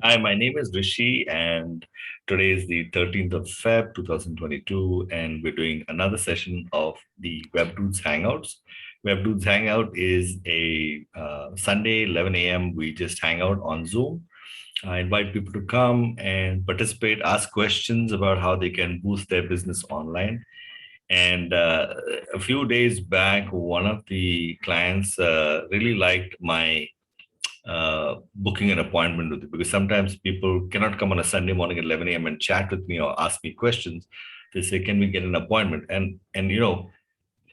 Hi, my name is Rishi, and today is the 13th of Feb 2022, and we're doing another session of the WebDudes Hangouts. WebDudes Hangout is a Sunday, 11 a.m. We just hang out on Zoom. I invite people to come and participate, ask questions about how they can boost their business online. And a few days back, one of the clients really liked my booking an appointment with you, because sometimes people cannot come on a Sunday morning at 11 a.m. and chat with me or ask me questions. They say, "Can we get an appointment?" And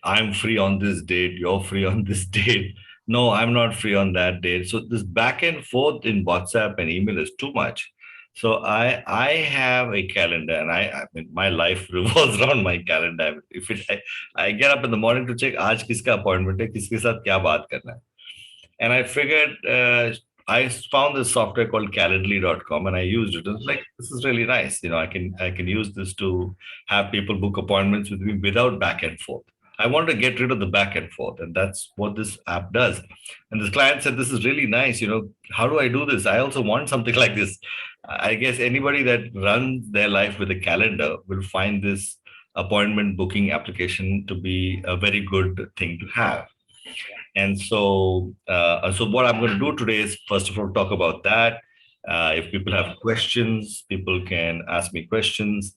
I'm free on this date. You're free on this date. No, I'm not free on that date. So this back and forth in WhatsApp and email is too much. So I have a calendar, and I mean my life revolves around my calendar. If I get up in the morning to check आज किसका appointment है, किसके साथ क्या बात करना है. And I figured I found this software called Calendly.com, and I used it. It's like, this is really nice. I can use this to have people book appointments with me without back and forth. I want to get rid of the back and forth, and that's what this app does. And this client said, "This is really nice. How do I do this? I also want something like this." I guess anybody that runs their life with a calendar will find this appointment booking application to be a very good thing to have. And so what I'm going to do today is, first of all, talk about that. If people have questions, people can ask me questions.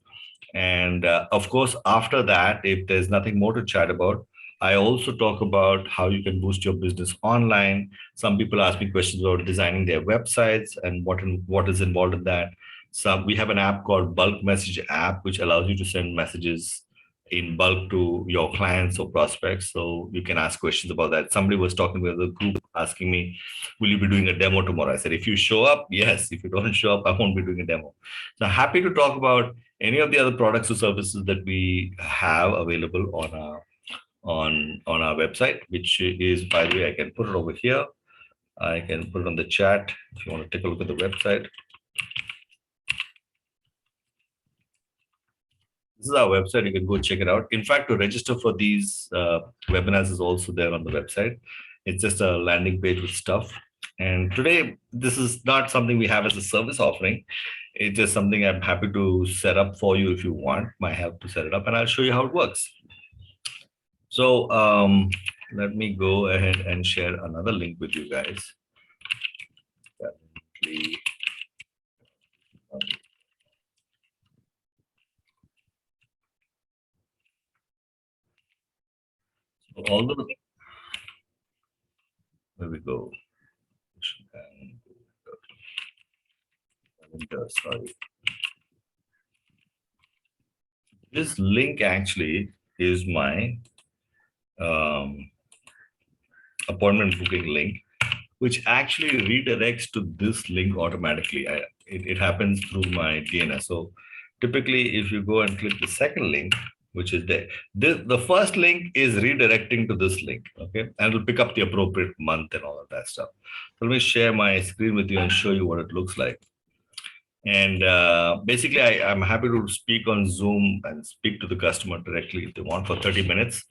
And of course, after that, if there's nothing more to chat about, I also talk about how you can boost your business online. Some people ask me questions about designing their websites and what is involved in that. We have an app called Bulk Message app, which allows you to send messages in bulk to your clients or prospects. So you can ask questions about that. Somebody was talking with a group asking me, "Will you be doing a demo tomorrow?" I said, "If you show up, yes. If you don't show up, I won't be doing a demo." So happy to talk about any of the other products or services that we have available on our website, which is, by the way, I can put it over here. I can put it on the chat if you want to take a look at the website. This is our website. You can go check it out. In fact, to register for these webinars is also there on the website. It's just a landing page with stuff. And today, this is not something we have as a service offering. It's just something I'm happy to set up for you if you want my help to set it up, and I'll show you how it works. So let me go ahead and share another link with you guys. Although, there we go. Sorry. This link actually is my appointment booking link, which actually redirects to this link automatically. It happens through my DNS. So typically, if you go and click the second link, which is there, the first link is redirecting to this link, okay? And it'll pick up the appropriate month and all of that stuff. So let me share my screen with you and show you what it looks like. And basically, I'm happy to speak on Zoom and speak to the customer directly if they want for 30 minutes.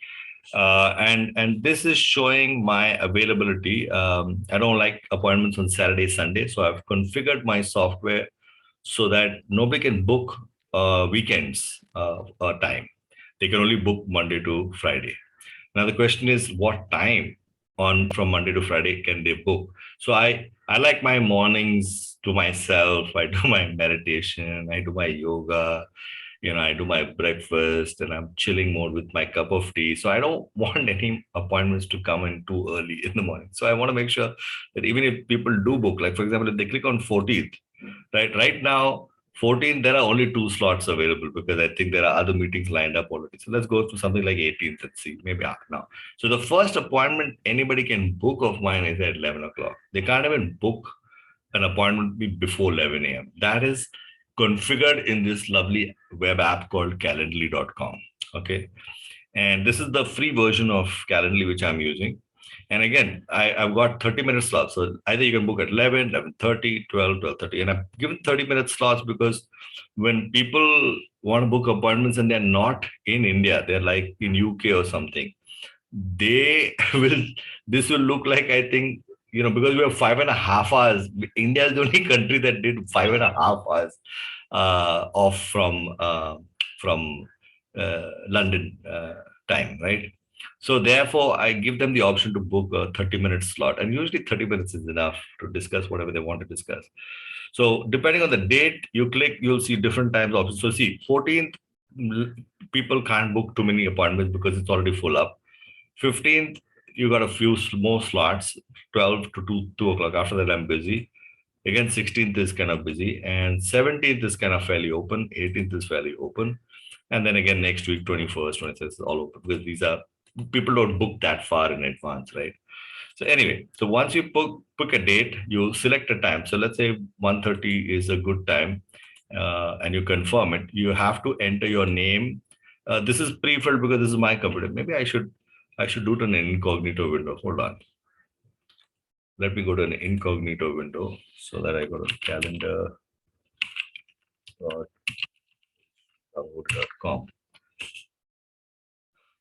And this is showing my availability. I don't like appointments on Saturday, Sunday. So I've configured my software so that nobody can book weekends time. They can only book Monday to Friday. Now the question is, what time from Monday to Friday can they book? So I like my mornings to myself. I do my meditation, I do my yoga, I do my breakfast, and I'm chilling mode with my cup of tea. So I don't want any appointments to come in too early in the morning. So I want to make sure that even if people do book, like for example, if they click on 14th, right now, 14th, there are only 2 slots available because I think there are other meetings lined up already. So let's go to something like 18th and see, maybe now. So the first appointment anybody can book of mine is at 11 o'clock. They can't even book an appointment before 11 a.m. That is configured in this lovely web app called Calendly.com. Okay. And this is the free version of Calendly, which I'm using. And again, I've got 30-minute slots. So either you can book at 11, 11:30, 12, 12:30. And I've given 30-minute slots because when people want to book appointments and they're not in India, they're like in UK or something, this will look like, I think, because we have 5.5 hours. India is the only country that did 5.5 hours off from London time, right? So therefore, I give them the option to book a 30-minute slot, and usually 30 minutes is enough to discuss whatever they want to discuss. So depending on the date you click, you'll see different times options. So see, 14th, people can't book too many appointments because it's already full up. 15th, you got a few more slots, 12 to 2 o'clock. After that, I'm busy. Again, 16th is kind of busy, and 17th is kind of fairly open. 18th is fairly open. And then again, next week, 21st, 26th is all open because these are people don't book that far in advance, right? So anyway, so once you book a date, you select a time. So let's say 1:30 is a good time, and you confirm it. You have to enter your name. This is pre-filled because this is my computer. Maybe I should do it in an incognito window. Hold on. Let me go to an incognito window so that I go to calendar.com.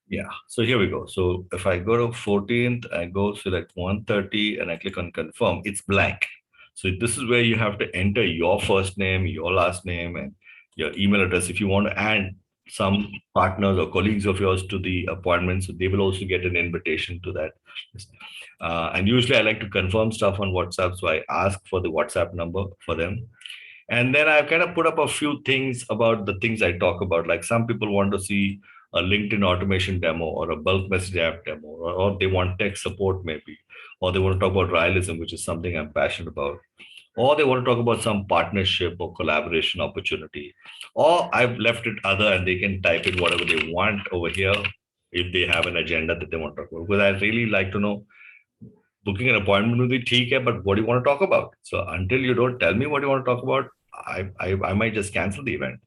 Yeah, so here we go. So if I go to 14th, I go select 1:30 and I click on confirm, it's blank. So this is where you have to enter your first name, your last name, and your email address. If you want to add some partners or colleagues of yours to the appointment, so they will also get an invitation to that. And usually I like to confirm stuff on WhatsApp, so I ask for the WhatsApp number for them. And then I've kind of put up a few things about the things I talk about. Like some people want to see a LinkedIn automation demo or a bulk message app demo, or they want tech support maybe, or they want to talk about realism, which is something I'm passionate about, or they want to talk about some partnership or collaboration opportunity, or I've left it other and they can type in whatever they want over here if they have an agenda that they want to talk about. Because I really like to know booking an appointment will be ठीक but what do you want to talk about? So until you don't tell me what you want to talk about, I might just cancel the event.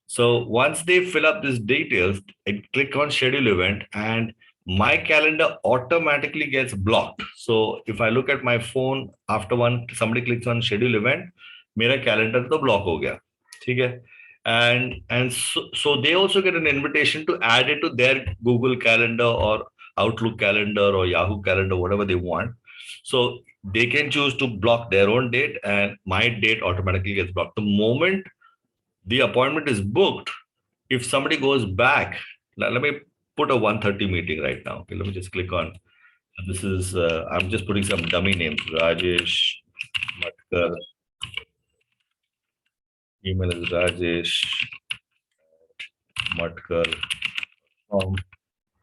So once they fill up these details, I click on schedule event and my calendar automatically gets blocked. So if I look at my phone after somebody clicks on schedule event, मेरा calendar तो block हो गया, ठीक है? And so they also get an invitation to add it to their Google Calendar or Outlook calendar or Yahoo calendar, whatever they want. So they can choose to block their own date and my date automatically gets blocked. The moment the appointment is booked, if somebody goes back, let me put a 1:30 meeting right now. Okay, let me just click on, this is, I'm just putting some dummy names, Rajesh Matkar, email is Rajesh Matkar,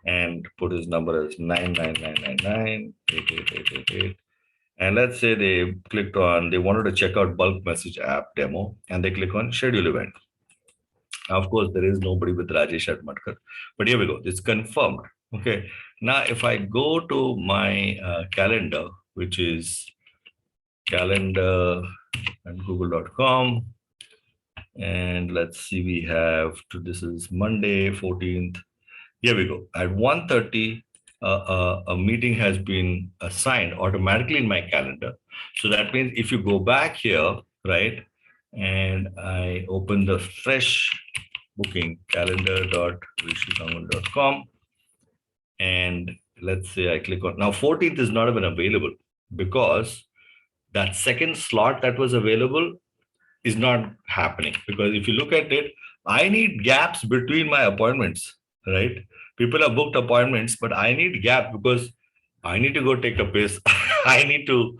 and put his number as 99999888888. And let's say they wanted to check out bulk message app demo and they click on schedule event. Of course, there is nobody with Rajesh at Matkar, but here we go. It's confirmed. Okay. Now, if I go to my calendar, which is calendar and google.com, and let's see, we have this is Monday, 14th. Here we go. At 1:30, a meeting has been assigned automatically in my calendar. So that means if you go back here, right, and I open the fresh booking calendar.rishikangun.com, and let's say I click on, now 14th is not even available because that second slot that was available is not happening. Because if you look at it, I need gaps between my appointments, right? People have booked appointments, but I need gap because I need to go take a piss. I need to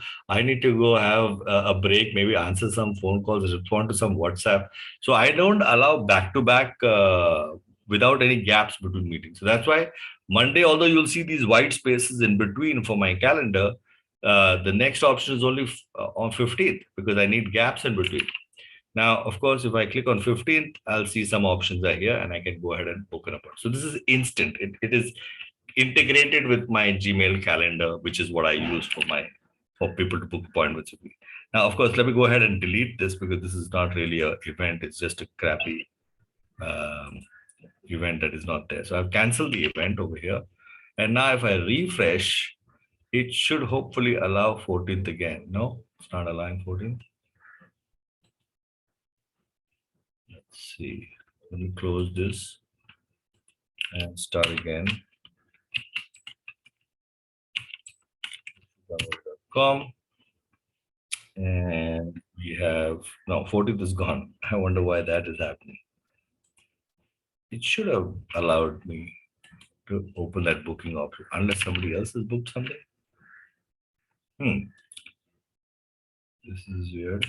go have a break, maybe answer some phone calls, respond to some WhatsApp. So I don't allow back to back without any gaps between meetings. So that's why Monday, although you'll see these white spaces in between for my calendar, the next option is only on 15th because I need gaps in between. Now, of course, if I click on 15th, I'll see some options are here and I can go ahead and book an appointment. So this is instant. It is integrated with my Gmail calendar, which is what I use for people to book appointments with me. Now, of course, let me go ahead and delete this because this is not really an event. It's just a crappy event that is not there. So I've canceled the event over here. And now if I refresh, it should hopefully allow 14th again. No, it's not allowing 14th. Let's see. Let me close this and start again. gmail.com. And we have, no, 14th is gone. I wonder why that is happening. It should have allowed me to open that booking option unless somebody else has booked something. This is weird.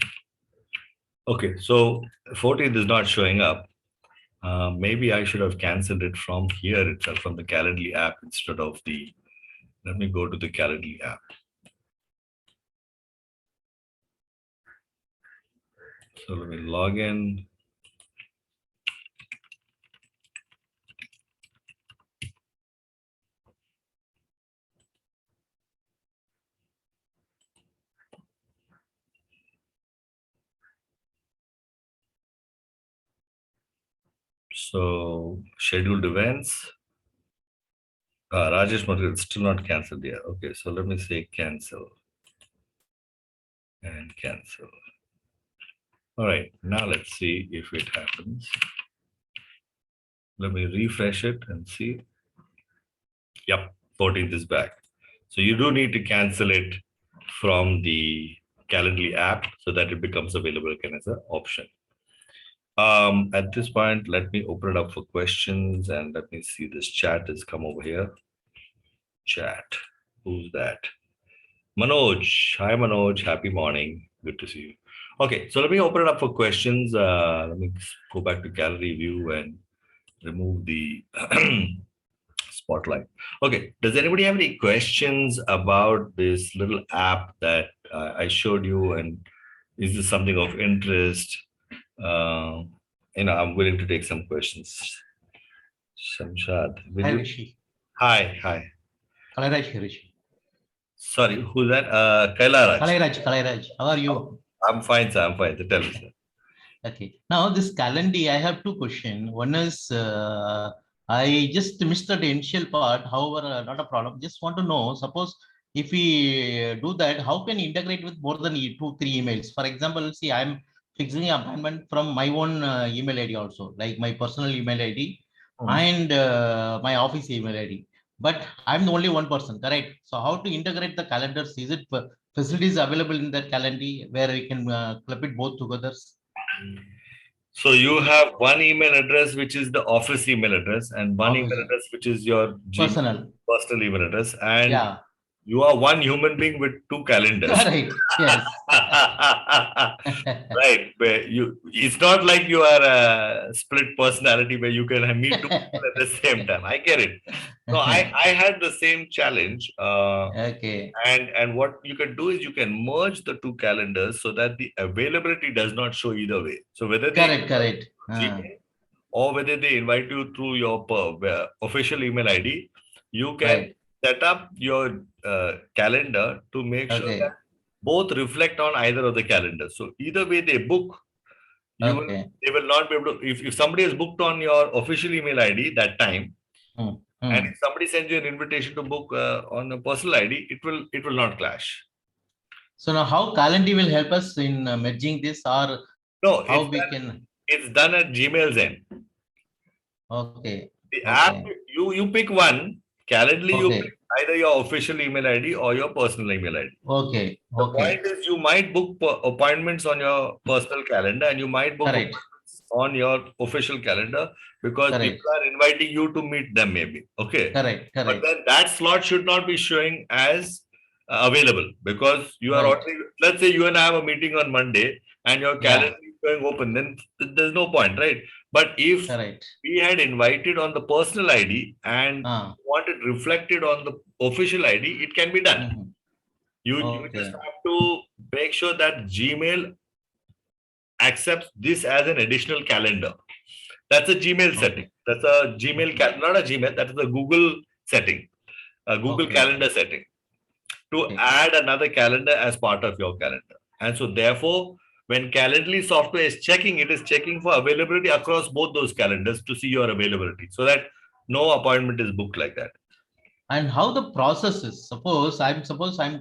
Okay, so 14th is not showing up. Maybe I should have canceled it from here itself, from the Calendly app instead of the, let me go to the Calendly app. So let me log in. So scheduled events. Rajesh Mathur, it's still not canceled yet. Okay, so let me say cancel and cancel. All right, now let's see if it happens. Let me refresh it and see. Yep, 14th is back. So you do need to cancel it from the Calendly app so that it becomes available again as an option. At this point, let me open it up for questions and let me see this chat has come over here. Chat, who's that? Manoj, hi Manoj, happy morning, good to see you. Okay, so let me open it up for questions. Let me go back to gallery view and remove the spotlight. Okay, does anybody have any questions about this little app that I showed you, and is this something of interest? I'm willing to take some questions. Shamshad, will Hi, you? Rishi. Hi. Rishi. Sorry, who's that? Kailaraj. Kalairaj, how are you? I'm fine, sir. I'm fine. Tell me, sir. Okay. Now, this Calendly, I have two questions. One is, I just missed the initial part. However, not a problem. Just want to know, suppose if we do that, how can you integrate with more than two, three emails? For example, see, I'm fixing an appointment from my own email ID also, like my personal email ID and my office email ID. But I'm the only one person, correct? So how to integrate the calendars? Is it facilities available in that Calendly where we can club it both together? So you have one email address, which is the office email address, and one email Office address, which is your Gmail personal. personal email address, and Yeah. you are one human being with two calendars. Right. Yes. Right. Where it's not like you are a split personality where you can meet two people at the same time. I get it. No, I had the same challenge. Okay. And what you can do is you can merge the two calendars so that the availability does not show either way. So whether they Correct. Correct. Gmail or whether they invite you through your official email ID, you can Right. set up your calendar to make sure that Okay. both reflect on either of the calendars. So either way they book, Okay. they will not be able to. If somebody is booked on your official email ID that time, Hmm. and Hmm. if somebody sends you an invitation to book on a personal ID, it will not clash. So now how Calendly will help us in merging this, or No, how we can? it's done at Gmail's end. Okay. The app, Okay. you pick one. Calendly, you pick Okay. either your official email ID or your personal email ID. Okay. The Okay. point is, you might book appointments on your personal calendar, and you might book Correct. appointments on your official calendar because Correct. people are inviting you to meet them, maybe. Okay, Correct. but Correct. then that slot should not be showing as available because you are Right. already. Let's say you and I have a meeting on Monday, and your calendar Yeah. is going open, then there's no point, right? But if Correct. we had invited on the personal ID and Ah. want it reflected on the official ID, it can be done. Mhm. You just Okay. have to make sure that Gmail accepts this as an additional calendar. That's a Gmail setting. Okay. That's a Gmail, Okay. not a Gmail, that is a Google setting, a Google Okay. Calendar setting to Okay. add another calendar as part of your calendar. And so, therefore, when Calendly software is checking, it is checking for availability across both those calendars to see your availability so that no appointment is booked like that. And how the process is? Suppose I'm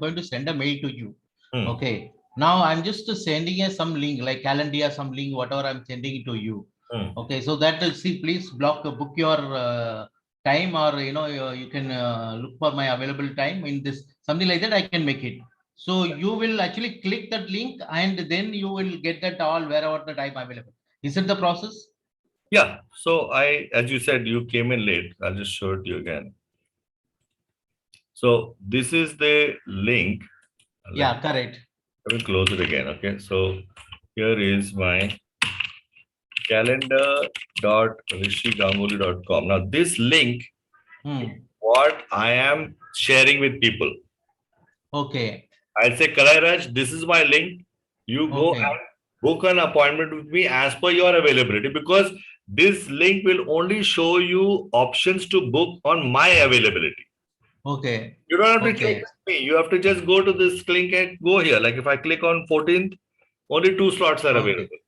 going to send a mail to you. Hmm. Okay. Now I'm just sending a some link like Calendar, some link, whatever I'm sending it to you. Hmm. Okay. So that will see, please book your time, or you can look for my available time in this, something like that. I can make it. So you will actually click that link and then you will get that all wherever the time available. Is it the process? Yeah. So as you said, you came in late. I'll just show it to you again. So this is the link. Yeah, correct. Let me close it again. Okay. So here is my calendar.rishiganguly.com. Now this link is Hmm. what I am sharing with people. Okay. I'll say, Kalairaj, this is my link. You go and Okay. book an appointment with me as per your availability, because this link will only show you options to book on my availability. Okay. You don't have to check Okay. with me. You have to just go to this link and go here. Like if I click on 14th, only 2 slots are Okay. available.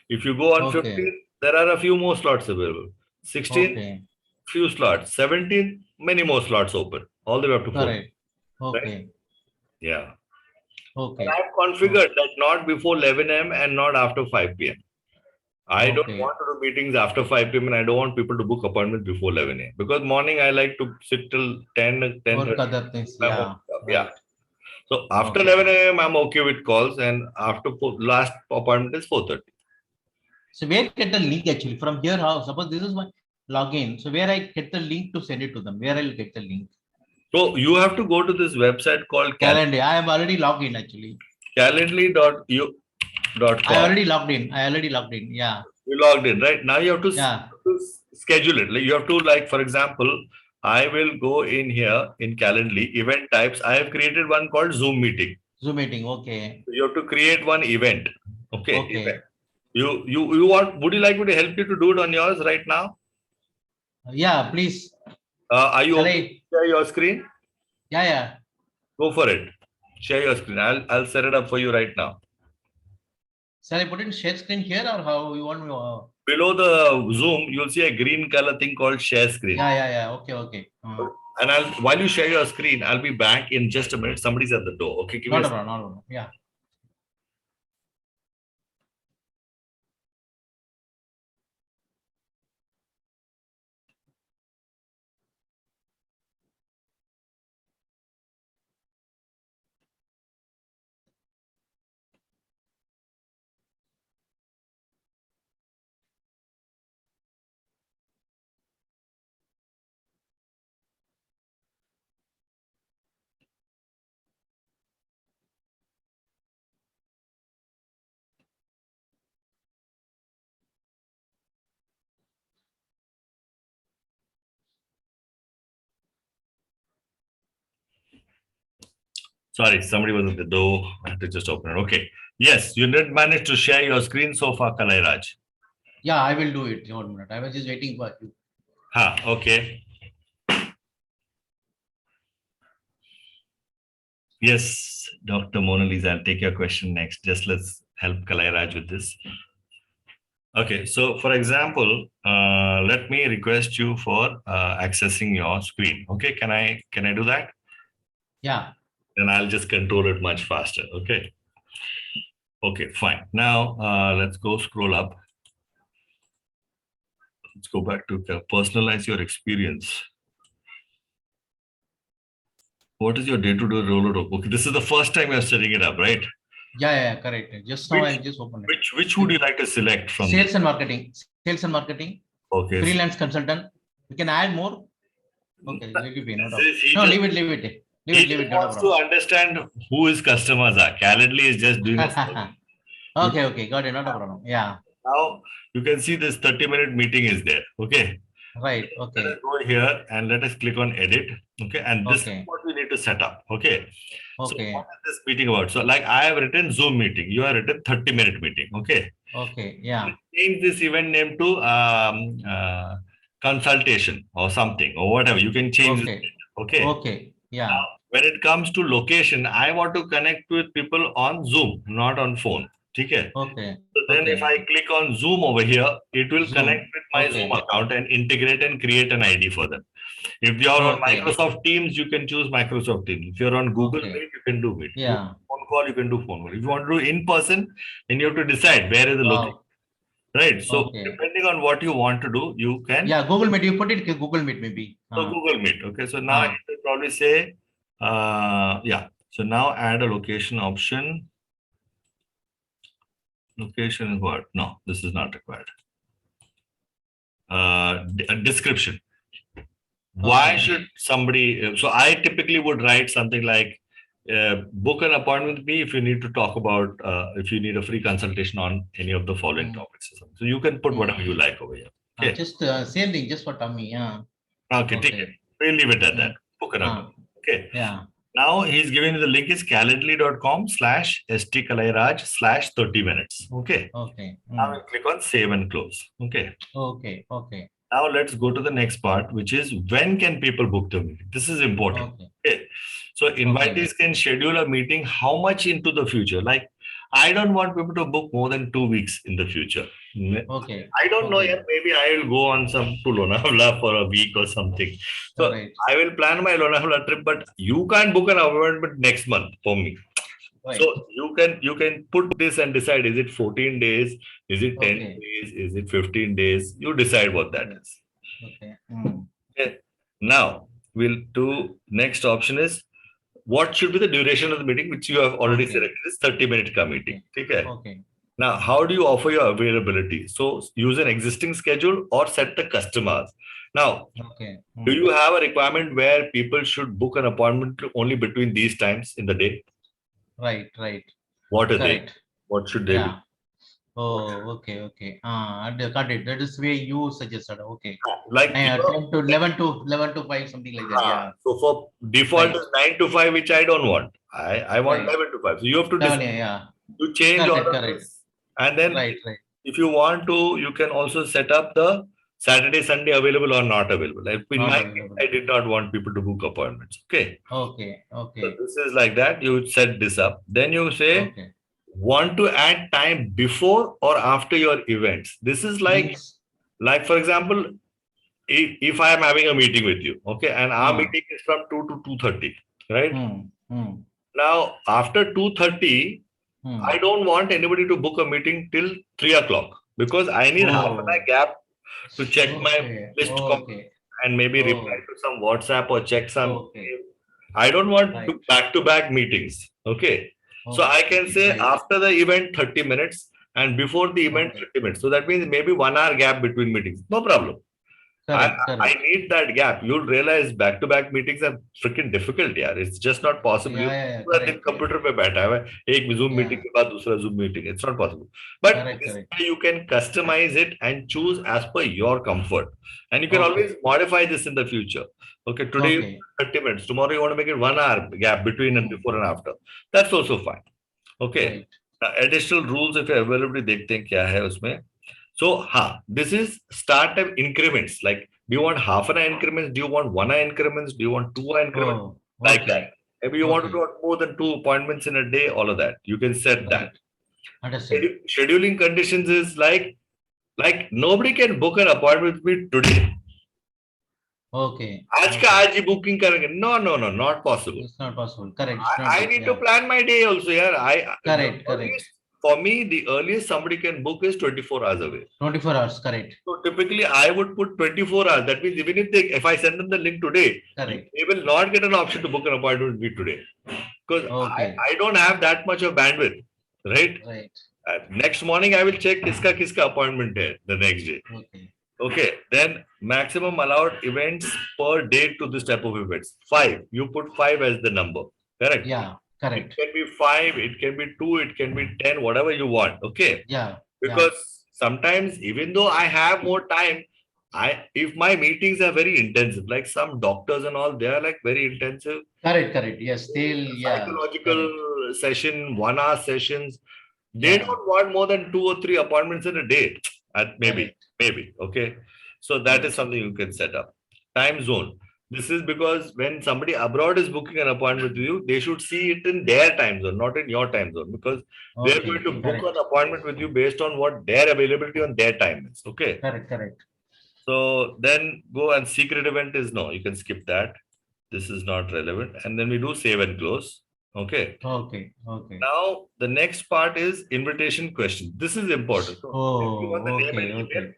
If you go on Okay. 15th, there are a few more slots available. 16th, Okay. few slots. 17th, many more slots open. All the way up to 14th. Correct. Right? Okay. Yeah. And Okay. I've configured that not before 11 a.m. and not after 5 p.m. I don't Okay. want to do meetings after 5 p.m. and I don't want people to book appointments before 11 a.m. Because morning I like to sit till 10, 10:30. Work other things. My own Yeah. stuff. Yeah. Right. So after Okay. 11 a.m. I'm okay with calls, and after last appointment is 4:30. So where get the link actually from here? How suppose this is my login. So where I get the link to send it to them? Where I'll get the link? So you have to go to this website called Calendar. I am already logged in actually. I calendly.u.com. already logged in. I already logged in. Yeah. You logged in, right? Now you have to Yeah. schedule it. Like you have to, like, for example, I will go in here in Calendly, event types. I have created one called Zoom meeting. Zoom meeting. Okay. So you have to create one event. Okay, event. Okay. You want, would you like me to help you to do it on yours right now? Yeah. Please. Are you Shall okay I? to share your screen? Yeah. Yeah. Go for it. Share your screen. I'll set it up for you right now. Shall I put in share screen here or how you want me? Below the Zoom, you'll see a green color thing called share screen. Yeah. Yeah. Yeah. Okay. Okay. And while you share your screen, I'll be back in just a minute. Somebody's at the door. Okay, give me Not a a problem. Not a problem. Yeah. Sorry, somebody was at the door. I had to just open it. Okay. Yes, you did manage to share your screen so far, Kalairaj. Yeah. I will do it. 1 minute. I was just waiting for you. Okay. Yes, Dr. Mona Lisa, I'll take your question next. Just let's help Kalairaj with this. Okay, so for example, let me request you for accessing your screen. Okay, can I do that? Yeah. Then I'll just control it much faster. Okay. Okay, fine. Now let's go scroll up. Let's go back to personalize your experience. What is your day-to-day role? Okay, this is the first time you're setting it up, right? Yeah. Yeah. Correct. Just now I just opened it. Which would you like to select from Sales this? and marketing. Sales and marketing. Okay. Freelance consultant. We can add more. Okay. Let it be. No doubt. He No, just, leave it. Leave it. Leave he it. Leave just it. Not a wants to problem. understand who his customers are. Calendly is just doing a survey. Okay. Okay. Got it. Not a problem. Yeah. Now you can see this 30-minute meeting is there. Okay. Right. Let us Okay. go here and let us click on edit. Okay. And this is Okay. what we need to set up. Okay. So what Okay. is this meeting about? So like I have written Zoom meeting. You have written 30-minute meeting. Okay. Okay. Yeah. Change this event name to consultation or something or whatever. You can change it. Okay. Okay. Okay. Now, Yeah. when it comes to location, I want to connect with people on Zoom, not on phone. Okay. Okay. So then if Okay. I click on Zoom over here, it will connect Zoom. with my Zoom Okay. account and integrate and create an ID for them. If you're on Okay. Microsoft Teams, you can choose Microsoft Teams. If you're on Google Okay. Meet, you can do Meet. You Yeah. phone call, you can do phone call. If you want to do in person, then you have to decide where is the location. Wow. Right. So Okay. depending on what you want to do, you can. Yeah. Google Meet. You put it Google Meet maybe. So Google Meet. Okay. So now you Ah. can probably say, yeah. So now add a location option. Location is what? No, this is not required. A description. Why should somebody? So I typically would write something like, book an appointment with me if you need to talk about, if you need a free consultation on any of the following topics. So you can put whatever you like over here. Okay. Just same thing, just for tummy. Yeah. Okay. Okay. We'll leave it at that. Book an appointment. Okay. Yeah. Now he's giving you the link is calendly.com/stkalairaj/30 minutes. Okay. Okay. Now we click on save and close. Okay. Okay. Okay. Now let's go to the next part, which is when can people book the meeting? This is important. Okay. So invitees can schedule a meeting how much into the future? Like, I don't want people to book more than 2 weeks in the future. Okay. I don't know yet. Maybe I will go on some to Lonavala for a week or something. So I will plan my Lonavala trip, but you can't book an appointment next month for me. So you can put this and decide, is it 14 days? Is it 10 days? Is it 15 days? You decide what that is. Okay. Now we'll do next option is what should be the duration of the meeting, which you have already selected is 30-minute meeting. Okay. Now, how do you offer your availability? So use an existing schedule or set the customers. Now, do you have a requirement where people should book an appointment only between these times in the day? Right. What are they? What should they be? Oh, okay. Got it. That is the way you suggested. Okay. Like 10 to 11 to 5, something like that. Yeah. So for default is 9 to 5, which I don't want. I want 11 to 5. So you have to decide. You change all of this. And then if you want to, you can also set up the Saturday, Sunday available or not available. Like in my case, I did not want people to book appointments. Okay. So this is like that. You set this up. Then you say, want to add time before or after your events. This is like for example, if I am having a meeting with you, okay, and our meeting is from 2 to 2:30, right? Now, after 2:30, I don't want anybody to book a meeting till 3 o'clock because I need half an hour gap to check my list and maybe reply to some WhatsApp or check some. I don't want back-to-back meetings. Okay. So I can say after the event 30 minutes and before the event 30 minutes. So that means maybe 1 hour gap between meetings. No problem. I need that gap. You'll realize back-to-back meetings are freaking difficult. Yeah, it's just not possible. Computer पे बैठा है एक Zoom meeting के बाद दूसरा Zoom meeting. It's not possible. But this way you can customize it and choose as per your comfort. And you can always modify this in the future. Okay, today 30 minutes. Tomorrow you want to make it 1 hour gap between and before and after. That's also fine. Okay. Now, additional rules if you're available, देखते हैं क्या है उसमें. So, this is start time increments. Like, do you want half an hour increments? Do you want 1 hour increments? Do you want 2 hour increments? Like that. Maybe you want to do more than 2 appointments in a day, all of that. You can set that. Scheduling conditions is like nobody can book an appointment with me today. आज का आज ही booking करेंगे. No, not possible. It's not possible. Correct. I need to plan my day also. Yeah, correct. For me, the earliest somebody can book is 24 hours away. 24 hours, correct. So typically, I would put 24 hours. That means even if I send them the link today, they will not get an option to book an appointment with me today. Because I don't have that much of bandwidth, right? Next morning, I will check kiska appointment hai the next day. Okay. Then maximum allowed events per day to this type of events. 5. You put 5 as the number. Correct? Yeah. Correct. It can be 5, it can be 2, it can be 10, whatever you want. Okay. Yeah. Because sometimes, even though I have more time, if my meetings are very intensive, like some doctors and all, they are like very intensive. Correct. Yes, psychological session, 1 hour sessions. They don't want more than 2 or 3 appointments in a day. Maybe. Okay. So that is something you can set up. Time zone. This is because when somebody abroad is booking an appointment with you, they should see it in their time zone, not in your time zone, because they're going to book an appointment with you based on what their availability on their time is. Okay. Correct. So then go and secret event is no, you can skip that. This is not relevant. And then we do save and close. Okay. Now the next part is invitation question. This is important. So okay.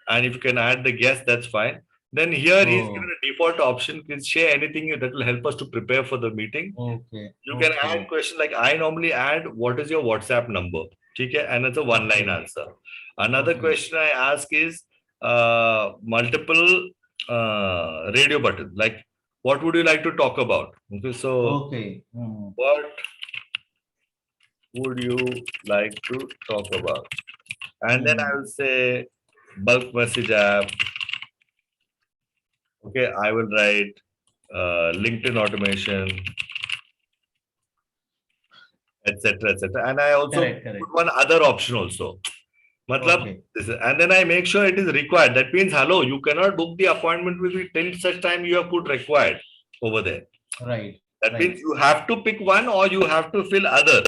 And if you can add the guest, that's fine. Then here he's Oh, given a default option. Can share anything that will help us to prepare for the meeting. okay. You can add Okay. questions like I normally add, what is your WhatsApp number? Okay, and it's a one-line Okay. answer. Another Okay. question I ask is multiple radio button. Like, what would you like to talk about? Okay, so Okay. Hmm. what would you like to talk about? And then I Hmm. will say bulk message app. Okay, I will write LinkedIn automation, etc., etc. And I also Correct. put Correct. one other option also. Matlab, Okay. and then I make sure it is required. That means, hello, you cannot book the appointment with me till such time you have put required over there. Right. That Right. means you have to pick one or you have to fill other.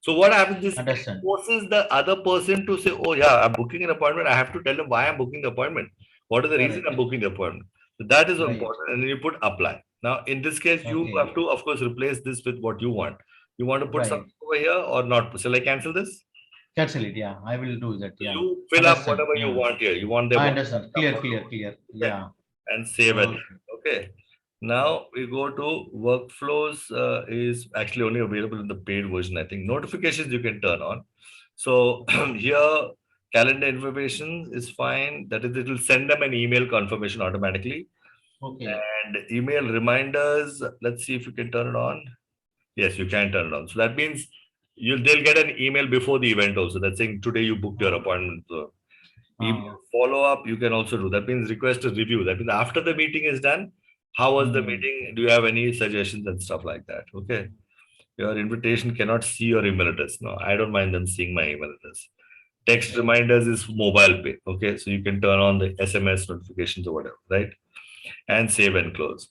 So what happens? This Understand. forces the other person to say, oh yeah, I'm booking an appointment. I have to tell them why I'm booking the appointment. What is the reason I'm Correct. booking the appointment? So that is Right. important. And then you put apply. Now, in this case, you Okay. have to, of course, replace this with what you want. You want to put Right. something over here or not? Shall I cancel this? Cancel it. Yeah. I will do that. Yeah. You fill up Understand. whatever you Yeah. want here. You want their I WhatsApp understand. Clear. number, Clear. Clear. okay, Yeah. and save it. Okay. Okay. Now we go to workflows is actually only available in the paid version. I think notifications you can turn on. So here calendar information is fine. That is, it will send them an email confirmation automatically. Okay. And email reminders. Let's see if you can turn it on. Yes, you can turn it on. So that means they'll get an email before the event also. That's saying today you booked your appointment. So email Uh, follow up you can also do. That means request a review. That means after the meeting is done, how was the hmm. meeting? Do you have any suggestions and stuff like that? Okay. Your invitation cannot see your email address. No, I don't mind them seeing my email address. Text Okay. reminders is mobile pay. Okay. So you can turn on the SMS notifications or whatever, right? And save and close.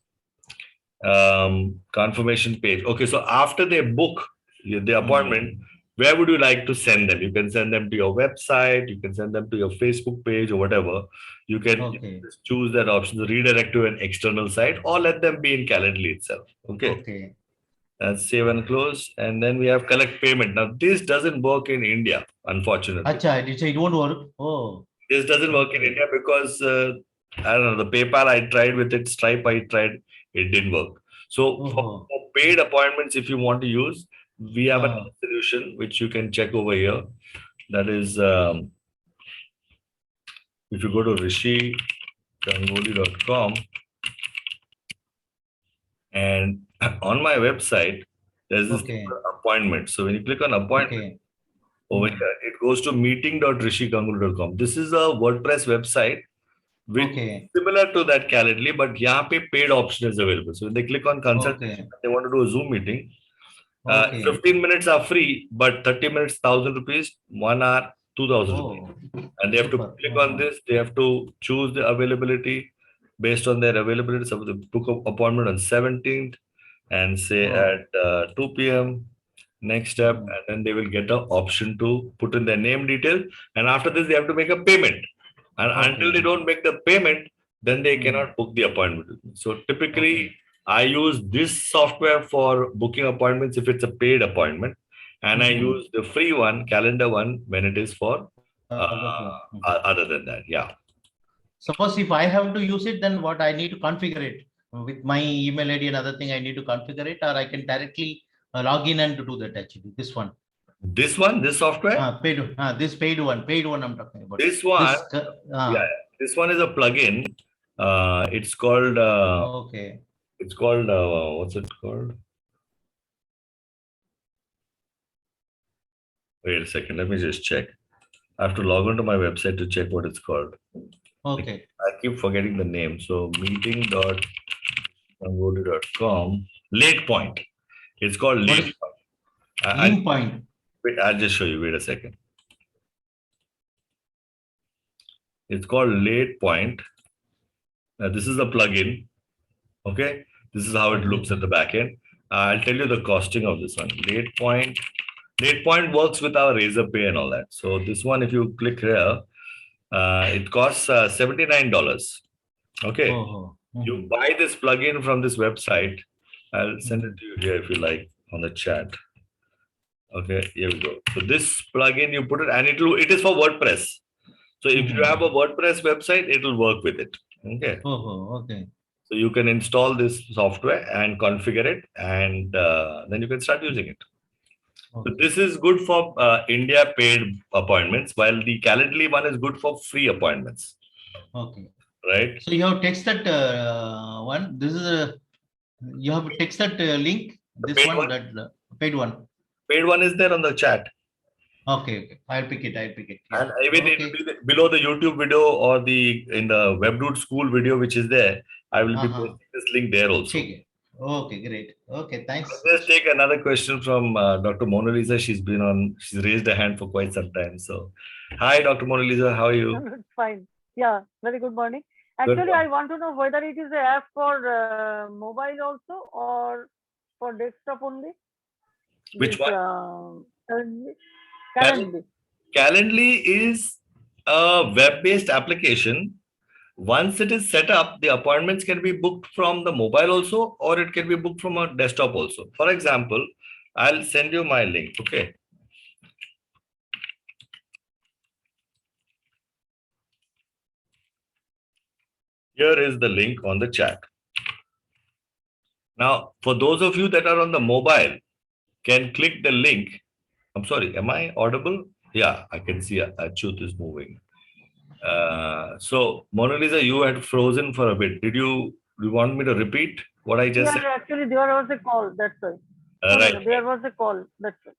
Confirmation page. Okay, so after they book the Hmm. appointment, where would you like to send them? You can send them to your website, you can send them to your Facebook page or whatever. You can Okay. just choose that option to redirect to an external site or let them be in Calendly itself. Okay, Okay. and save and close. And then we have collect payment. Now, this doesn't work in India, unfortunately. Acha, it won't work. Oh, This doesn't work in okay. India because I don't know, the PayPal I tried with it, Stripe I tried, it didn't work. So Oh, for paid appointments, if you want to use, we have uh, another solution which you can check over here. That is, if you go to rishigangoli.com and on my website, there's this thing okay. called appointment. So when you click on appointment Okay. over Hmm. here, it goes to meeting.rishigangoli.com. This is a WordPress website which Okay. similar to that Calendly, but यहाँ पे paid option is available. So when they click on consultation, Okay. they want to do a Zoom meeting. Okay. 15 minutes are free, but 30 minutes, 1,000 rupees, 1 hour, 2,000 rupees. Oh, And they have to super. click on Uh-huh. this. They have to choose the availability based on their availability. So they book an appointment on 17th and say Oh. at 2 p.m. Next step, Hmm. and then they will get the option to put in their name details. And after this, they have to make a payment. And until they Okay. don't make the payment, then they Hmm. cannot book the appointment with me. So typically, Okay. I use this software for booking appointments if it's a paid appointment, and I Hmm. use the free one, calendar one, when it is for Other one. Hmm. other than that. Yeah. Suppose if I have to use it, then what I need to configure it with my email ID and other thing. I need to configure it, or I can directly log in and to do that. Actually, this one. This one, this software, Paid. This paid one. I'm talking about. this one, This. yeah, this one is a plugin. It's called Okay. what's it called? Wait a second, let me just check. I have to log on to my website to check what it's called. Okay. I keep forgetting the name. So meeting.rangoli.com. Late Point. It's called What Late is Point. link point? Wait, I'll just show you. Wait a second. It's called Late Point. This is a plugin. Okay. This is how it looks at the back end. I'll tell you the costing of this one. Late Point. Late Point works with our Razorpay and all that. So this one, if you click here, it costs $79. Okay. Oh. You Mhm. buy this plugin from this website. I'll send it Mhm. to you here if you like on the chat. Okay, here we go. So this plugin you put it and it is for WordPress. So if you have Mhm. a WordPress website, it will work with it. Okay. Oh, okay. So you can install this software and configure it, and then you can start using it. So Okay. this is good for India paid appointments, while the Calendly one is good for free appointments, Okay. right? So you have text that one. This is a you have text that link. The This paid one one, that paid one. paid one is there on the chat, Okay. Okay. I'll pick it. I'll pick it. and Yeah. even it Okay. will be below the YouTube video or the in the WebDudes school video, which is there. I will be Uh-huh. posting this link there also. Check it. Okay. Great. Okay. Thanks. Let's take another question from Dr. Mona Lisa. She's raised her hand for quite some time. So, hi, Dr. Mona Lisa, how are you? It's fine. Yeah, very good morning. Good Actually, morning. I want to know whether it is an app for mobile also or for desktop only. Which This one? Calendly. Cal- Calendly. Calendly is a web-based application. Once it is set up, the appointments can be booked from the mobile also, or it can be booked from a desktop also. For example, I'll send you my link. Okay. Here is the link on the chat. Now, for those of you that are on the mobile, can click the link. I'm sorry, am I audible? Yeah, I can see Achyut is moving. So, Mona Lisa, you had frozen for a bit. Do you want me to repeat what I just Yeah, said? actually, there was a call. That's why. Right. No, there was a call. That's why.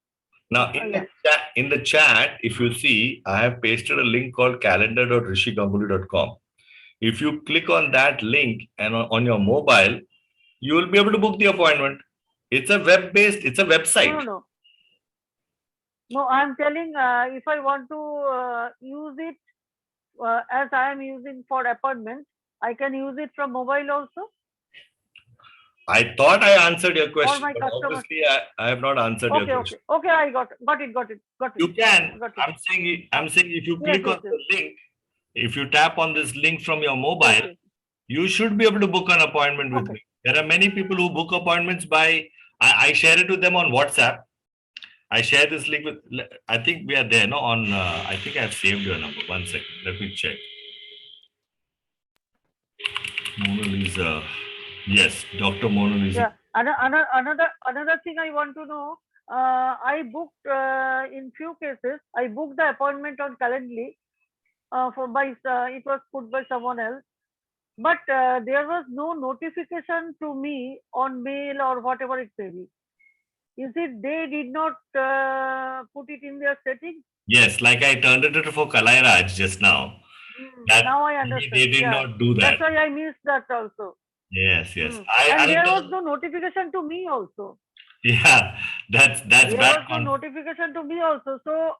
Now, Yes. in the chat, if you see, I have pasted a link called calendar.rishiganguly.com. If you click on that link and on your mobile, you will be able to book the appointment. It's a web-based, it's a No, website. no. No, I'm telling if I want to use it as I am using for appointments, I can use it from mobile also I thought I answered your or question, my but customers. obviously I have not answered your Okay, question. okay. Okay, I got it. You can. Got it. I'm saying if you Yes, click yes, on yes. the link, if you tap on this link from your mobile, Yes, yes. you should be able to book an appointment with Okay. me. There are many people who book appointments by, I share it with them on WhatsApp. I share this link with, I think we are there, no? I think I have saved your number. One second, let me check. Mona Lisa. Yes, Dr. Mona Lisa. Yeah. Another thing I want to know. I booked in few cases. I booked the appointment on Calendly it was put by someone else, but there was no notification to me on mail or whatever it may be. Is it they did not put it in their settings? Yes, like I turned it for Kalairaj just now. That Now I maybe understand. they did Yeah, not do that. that's why I missed that also. Yes. And there was no notification to me also. Yeah, that's There bad. was no notification to me also. So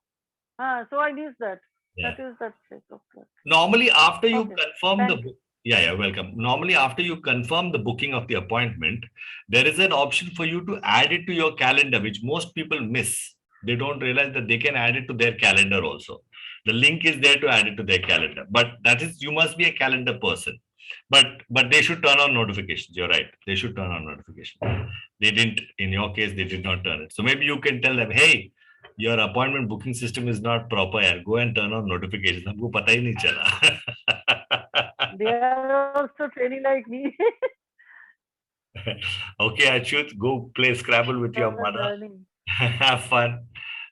I missed that. Yeah. That is that. Okay. Normally, after you Okay. confirm Thank the yeah, welcome. Normally, after you confirm the booking of the appointment, there is an option for you to add it to your calendar, which most people miss. They don't realize that they can add it to their calendar also. The link is there to add it to their calendar, but that is you must be a calendar person. But they should turn on notifications. You're right. They should turn on notifications. They didn't. In your case, they did not turn it. So maybe you can tell them, hey, your appointment booking system is not proper. Yaar. Go and turn on notifications. हमको पता ही नहीं चला. They are also training like me. Okay, Achyut, go play Scrabble with your mother. Learning. Have fun.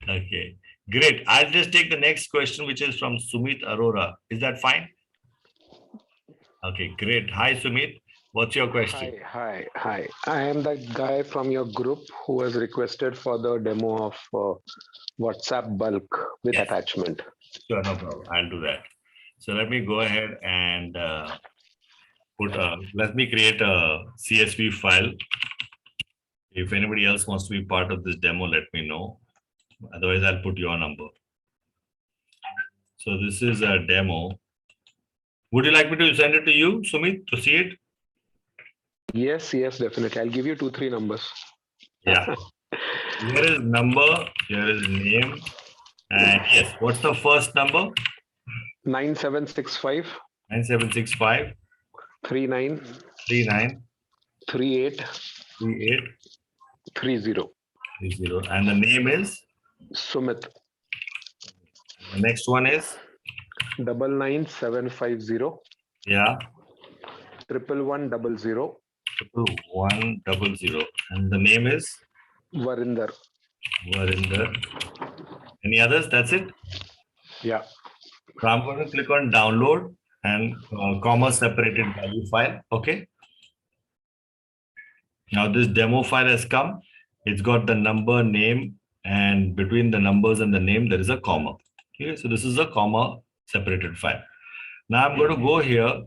Okay, great. I'll just take the next question, which is from Sumit Arora. Is that fine? Okay, great. Hi, Sumit. What's your question? Hi. I am the guy from your group who has requested for the demo of WhatsApp bulk with Yes. attachment. Sure, no problem. I'll do that. So let me go ahead and let me create a CSV file. If anybody else wants to be part of this demo, let me know. Otherwise, I'll put your number. So this is a demo. Would you like me to send it to you, Sumit, to see it? Yes, definitely. I'll give you 2-3 numbers. Yeah. Here is number, here is name, and yes, what's the first number? 9765 9765 39 39 38 38 30. 30. And the name is? Sumit. The next one is? 99750 Yeah. 11100. 11100. And the name is Varinder. Varinder. Any others? That's it. Yeah. So I'm going to click on download and comma separated value file. Okay. Now this demo file has come. It's got the number, name, and between the numbers and the name, there is a comma. Okay. So this is a comma separated file. Now I'm going to go here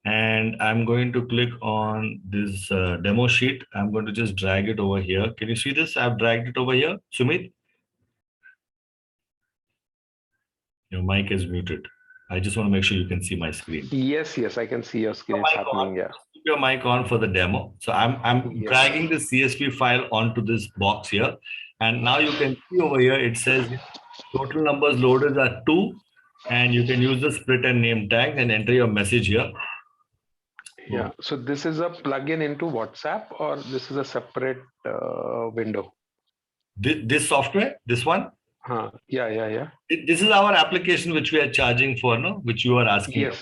and I'm going to click on this demo sheet. I'm going to just drag it over here. Can you see this? I've dragged it over here. Sumit? Your mic is muted. I just want to make sure you can see my screen. Yes, I can see your screen. It's happening. Yeah. Keep your mic on for the demo. So I'm dragging the CSV file onto this box here. And now you can see over here, it says total numbers loaded are 2. And you can use the split and name tag and enter your message here. Yeah. So this is a plugin into WhatsApp, or this is a separate window? This software, this one? Yeah. This is our application which we are charging for, no? Which you are asking. Yes.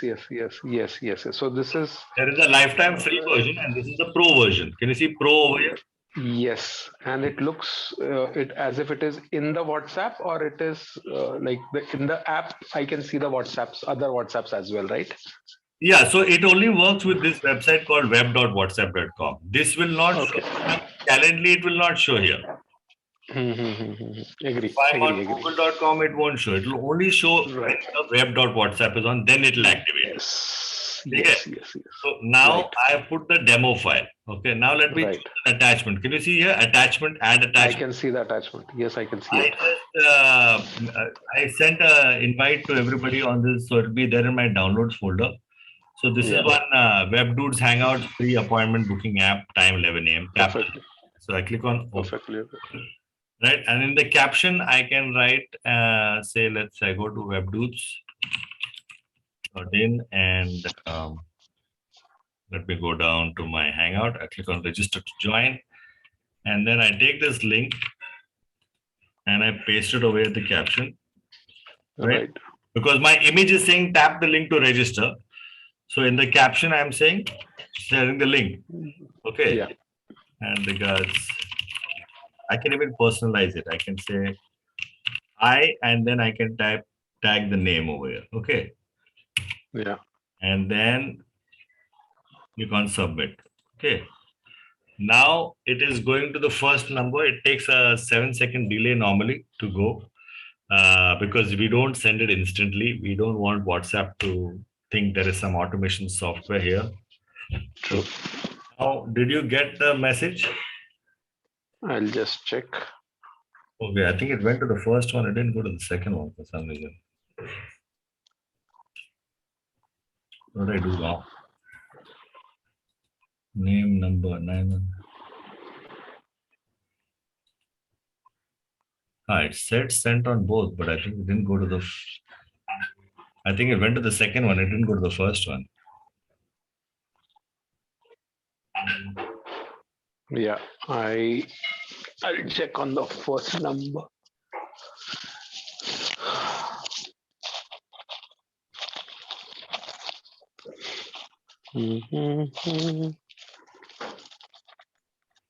So this is. There is a lifetime free version and this is the pro version. Can you see pro over here? Yes, and it looks it as if it is in the WhatsApp, or it is like in the app. I can see the other WhatsApps as well, right? Yeah, so it only works with this website called web.whatsapp.com. This will not show. Calendly, it will not show here. Agree. If I'm on google.com, it won't show. It will only show when the web.whatsapp is on, then it will activate. Yes. So now I have put the demo file. Okay, now let me choose an attachment. Can you see here? Attachment, add attachment. I can see the attachment. Yes, I can see it. I sent an invite to everybody on this, so it'll be there in my downloads folder. So this is one WebDudes Hangout free appointment booking app, time 11 a.m. Perfectly. So I click on perfectly. Right, and in the caption I can write, say, let's say I go to WebDudes. In and let me go down to my Hangout. I click on register to join, and then I take this link and I paste it over at the caption, right? Because my image is saying tap the link to register. So in the caption, I'm saying sharing the link. Okay. Yeah. And regards, I can even personalize it. I can say I, and then I can tag the name over here. Okay. Yeah. And then you can submit. Okay. Now it is going to the first number. It takes a 7-second delay normally to go because we don't send it instantly. We don't want WhatsApp to think there is some automation software here. True. Now, did you get the message? I'll just check. Okay, I think it went to the first one. It didn't go to the second one for some reason. What did I do now? Name, number, 9. It said sent on both, but I think it didn't go to the. I think it went to the second one. It didn't go to the first one. Yeah, I'll check on the first number.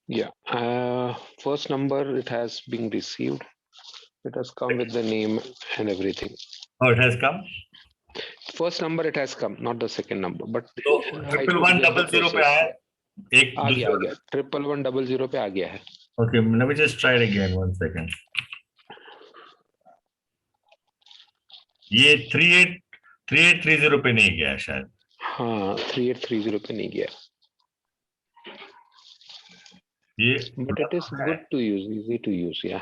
Yeah, first number, it has been received. It has come with the name and everything. Oh, it has come? First number, it has come, not the second number. But so 11100 पे आया एक आ गया 11100 पे आ गया है. Okay, let me just try it again. 1 second. ये 3830 पे नहीं गया शायद. हाँ, 3830 पे नहीं गया. But it is good to use, easy to use, yeah.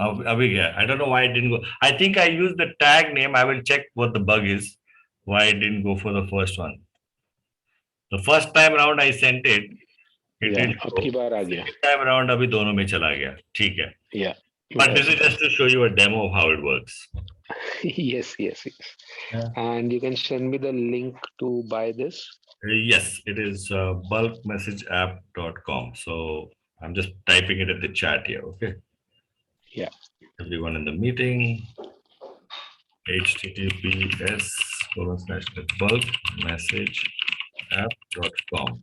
Abhi gaya. I don't know why it didn't go. I think I used the tag name. I will check what the bug is. Why it didn't go for the first one. The first time around I sent it. It didn't go. Abhi baar aa gaya. Second time around abhi dono mein chala gaya. ठीक है. Yeah. But this is just to show you a demo of how it works. Yes. Yeah. And you can send me the link to buy this. Yes, it is bulkmessageapp.com. So I'm just typing it at the chat here. Okay. Yeah. Everyone in the meeting. HTTPS://bulkmessageapp.com. app.com.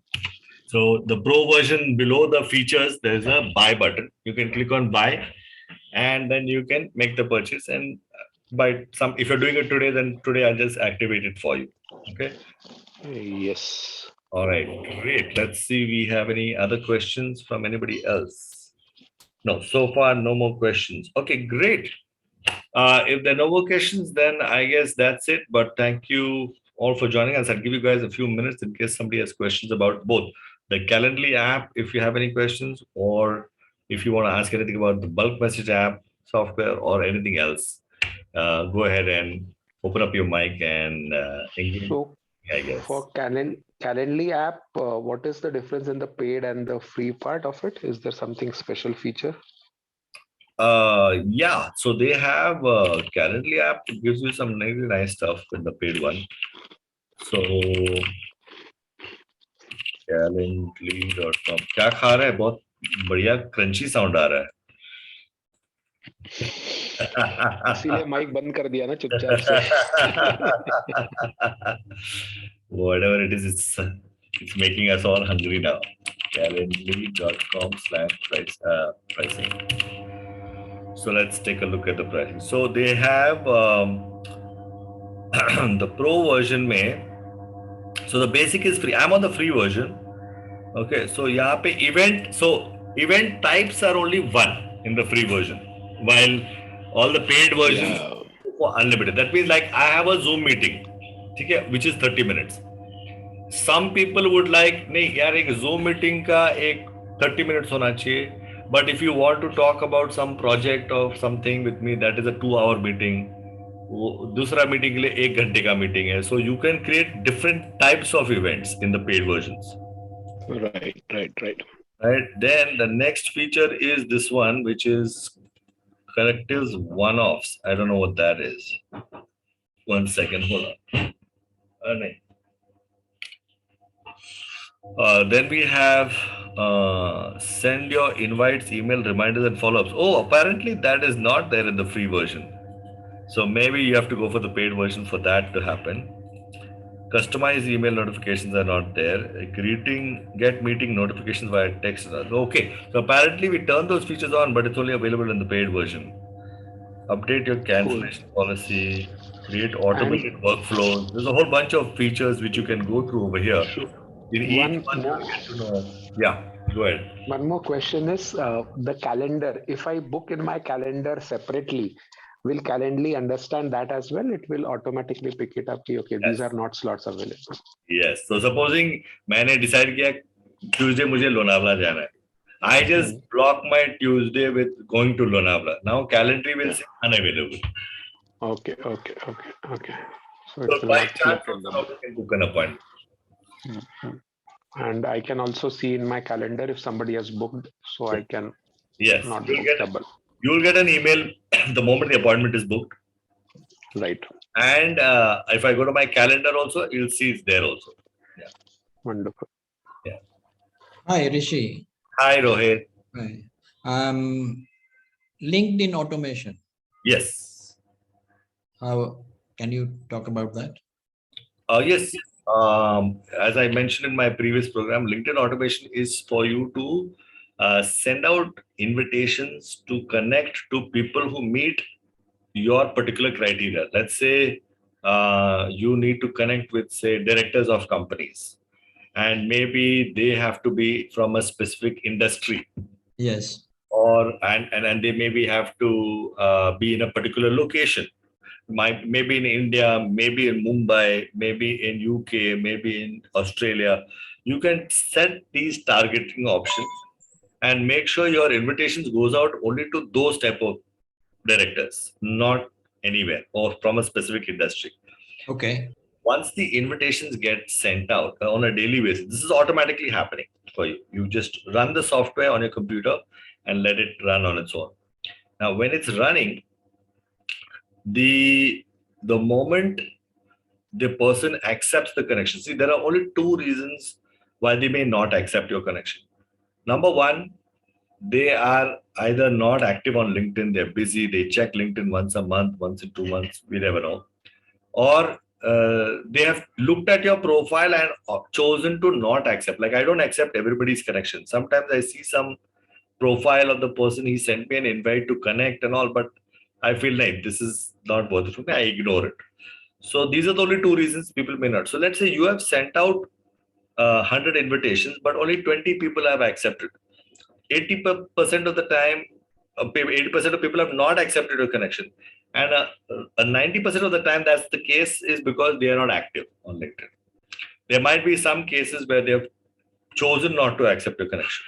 So the pro version, below the features, there's a buy button. You can click on buy, and then you can make the purchase. And by some, if you're doing it today, then today I'll just activate it for you. Okay. Yes. All right. Great. Let's see. We have any other questions from anybody else? No. So far, no more questions. Okay. Great. If there are no more questions, then I guess that's it. But thank you all for joining us. I'll give you guys a few minutes in case somebody has questions about both the Calendly app, if you have any questions, or if you want to ask anything about the bulk message app software or anything else. Go ahead and open up your mic and engage. So I guess. for Calendly app, what is the difference in the paid and the free part of it? Is there something special feature? Yeah, so they have Calendly app. It gives you some really nice stuff in the paid one. So calendly.com. क्या खा रहा है? बहुत बढ़िया crunchy sound आ रहा है. इसीलिए mic बंद कर दिया ना चुपचाप से. Whatever it is, it's making us all hungry now. Calendly.com/pricing. So let's take a look at the pricing. So they have the pro version में. So the basic is free. I'm on the free version. Okay, so यहाँ पे event types are only one in the free version, while all the paid versions are unlimited. That means like I have a Zoom meeting, ठीक है, which is 30 minutes. Some people would like नहीं यार एक Zoom meeting का एक 30 minutes होना चाहिए. But if you want to talk about some project or something with me, that is a 2-hour meeting. दूसरा मीटिंग के लिए 1 घंटे का मीटिंग है. So you can create different types of events in the paid versions. Right. Then the next feature is this one, which is collectives one-offs. I don't know what that is. 1 second, hold on. Then we have send your invites, email reminders, and follow-ups. Oh, apparently that is not there in the free version. So maybe you have to go for the paid version for that to happen. Customized email notifications are not there. Get meeting notifications via text. Okay, so apparently we turn those features on, but it's only available in the paid version. Update your cancellation policy, create automated workflows. There's a whole bunch of features which you can go through over here. In each one, you get to know. Yeah, go ahead. One more question is the calendar. If I book in my calendar separately, will Calendly understand that as well? It will automatically pick it up. Okay, Yes. These are not slots available. Yes. So supposing मैंने decide किया Tuesday मुझे लोनावला जाना है. I just block my Tuesday with going to Lonavala. Now Calendly will say unavailable. Okay. So So by chance, you can book an appointment. And I can also see in my calendar if somebody has booked, so I can not book double. You'll get an email the moment the appointment is booked. Right. And if I go to my calendar also, you'll see it's there also. Yeah. Wonderful. Yeah. Hi, Rishi. Hi, Rohit. Hi. LinkedIn automation. Yes. How can you talk about that? Yes. As I mentioned in my previous program, LinkedIn automation is for you to send out invitations to connect to people who meet your particular criteria. Let's say you need to connect with, say, directors of companies, and maybe they have to be from a specific industry. Yes. Or and they maybe have to be in a particular location. Maybe in India, maybe in Mumbai, maybe in UK, maybe in Australia. You can set these targeting options and make sure your invitations goes out only to those type of directors, not anywhere or from a specific industry. Okay. Once the invitations get sent out on a daily basis, this is automatically happening for you. You just run the software on your computer and let it run on its own. Now, when it's running, the moment the person accepts the connection, see, there are only 2 reasons why they may not accept your connection. Number one, they are either not active on LinkedIn, they're busy, they check LinkedIn once a month, once in 2 months, we never know. Or they have looked at your profile and chosen to not accept. Like, I don't accept everybody's connection. Sometimes I see some profile of the person, he sent me an invite to connect and all, but I feel like this is not worth it for me. I ignore it. So these are the only two reasons people may not. So let's say you have sent out 100 invitations, but only 20 people have accepted. 80% of the time, 80% of people have not accepted your connection. And 90% of the time, that's the case is because they are not active on LinkedIn. There might be some cases where they have chosen not to accept your connection.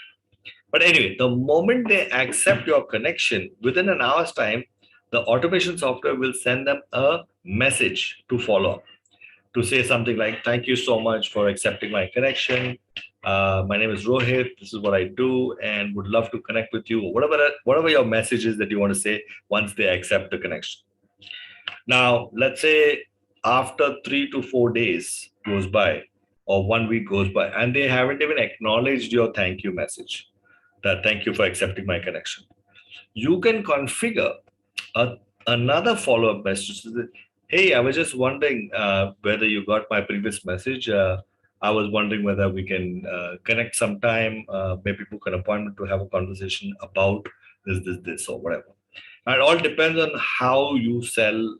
But anyway, the moment they accept your connection, within an hour's time, the automation software will send them a message to follow up, to say something like, thank you so much for accepting my connection. My name is Rohit. This is what I do and would love to connect with you. Whatever your message is that you want to say once they accept the connection. Now, let's say after 3 to 4 days goes by or 1 week goes by and they haven't even acknowledged your thank you message, that thank you for accepting my connection. You can configure another follow-up message. Hey, I was just wondering whether you got my previous message. I was wondering whether we can connect sometime, maybe book an appointment to have a conversation about this, or whatever. And it all depends on how you sell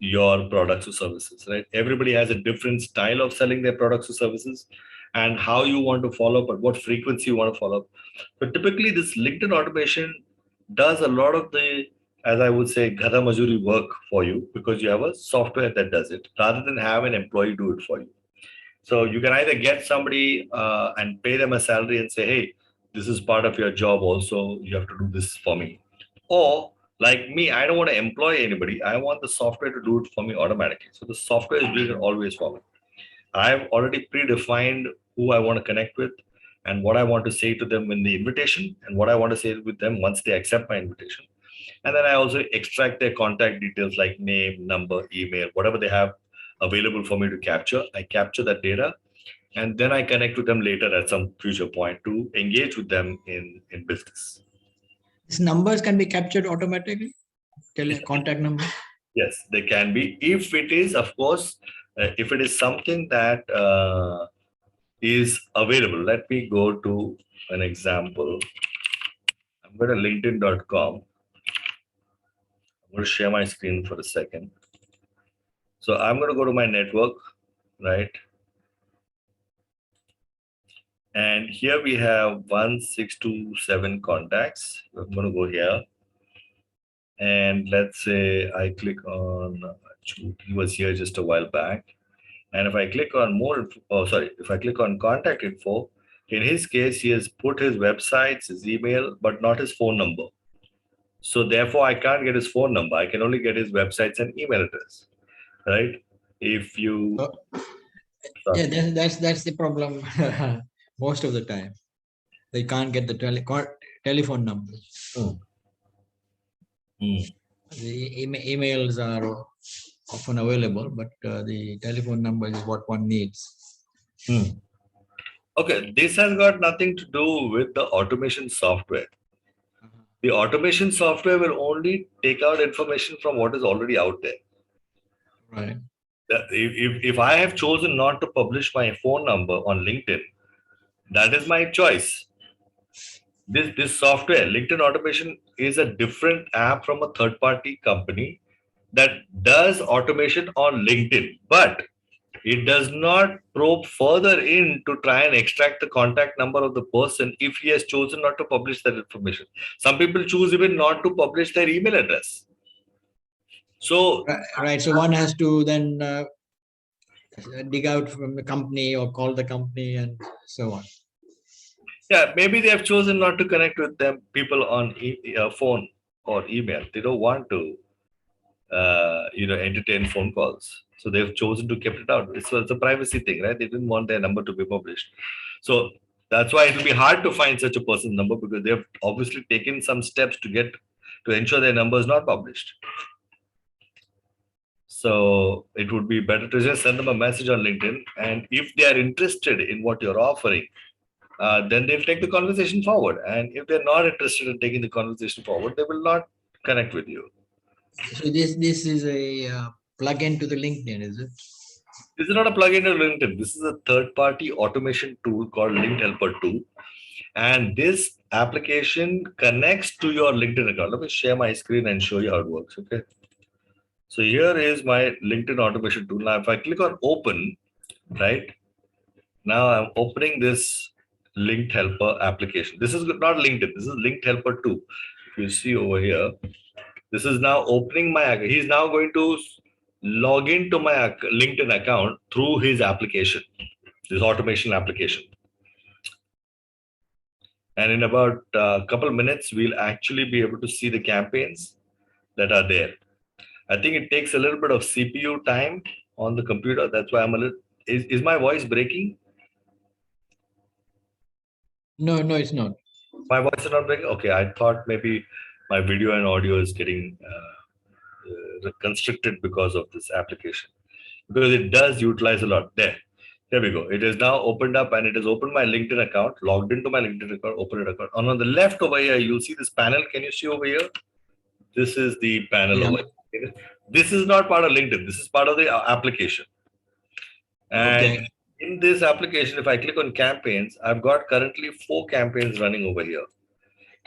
your products or services, right? Everybody has a different style of selling their products or services and how you want to follow up, at what frequency you want to follow up. But typically, this LinkedIn automation does a lot of the, as I would say, ghada majuri work for you because you have a software that does it rather than have an employee do it for you. So you can either get somebody and pay them a salary and say, hey, this is part of your job also, you have to do this for me. Or like me, I don't want to employ anybody. I want the software to do it for me automatically. So the software is doing it always for me. I've already predefined who I want to connect with and what I want to say to them in the invitation and what I want to say with them once they accept my invitation. And then I also extract their contact details like name, number, email, whatever they have available for me to capture. I capture that data and then I connect with them later at some future point to engage with them in business. These numbers can be captured automatically? Contact number? Yes, they can be. If it is, of course, if it is something that is available. Let me go to an example. I'm going to linkedin.com. I'm going to share my screen for a second. So I'm going to go to my network, right? And here we have 1627 contacts. I'm going to go here. And let's say I click on, he was here just a while back. And if I click on more, if I click on contact info, in his case, he has put his websites, his email, but not his phone number. So therefore, I can't get his phone number. I can only get his websites and email address, right? If you, yeah, that's the problem most of the time. They can't get the telephone numbers. The emails are often available, but the telephone number is what one needs. Okay, this has got nothing to do with the automation software. The automation software will only take out information from what is already out there. Right. If I have chosen not to publish my phone number on LinkedIn, that is my choice. This software, LinkedIn automation, is a different app from a third-party company that does automation on LinkedIn, but it does not probe further in to try and extract the contact number of the person if he has chosen not to publish that information. Some people choose even not to publish their email address. So, right. So one has to then dig out from the company or call the company and so on. yeah, maybe they have chosen not to connect with them people on phone or email. They don't want to, entertain phone calls. So they've chosen to keep it out. It's a privacy thing, right? They didn't want their number to be published. So that's why it will be hard to find such a person's number because they have obviously taken some steps to ensure their number is not published. So it would be better to just send them a message on LinkedIn. And if they are interested in what you're offering, then they'll take the conversation forward. And if they're not interested in taking the conversation forward, they will not connect with you. So this is a plug-in to the LinkedIn, is it? This is not a plugin to LinkedIn. This is a third-party automation tool called Linked Helper 2. And this application connects to your LinkedIn account. Let me share my screen and show you how it works. Okay. So here is my LinkedIn automation tool. Now, if I click on open, right? Now I'm opening this Linked Helper application. This is not LinkedIn. This is Linked Helper 2. If you see over here, this is now opening my, he's now going to log into my LinkedIn account through his application, this automation application. And in about a couple of minutes, we'll actually be able to see the campaigns that are there. I think it takes a little bit of CPU time on the computer. That's why I'm a little, is my voice breaking? No, it's not. My voice is not breaking? Okay, I thought maybe my video and audio is getting constricted because of this application. Because it does utilize a lot. There we go. It is now opened up and it has opened my LinkedIn account, logged into my LinkedIn account, opened it account. And on the left over here, you'll see this panel. Can you see over here? This is the panel Yeah. over here. This is not part of LinkedIn. This is part of the application. And in this application, if I click on campaigns, I've got currently 4 campaigns running over here.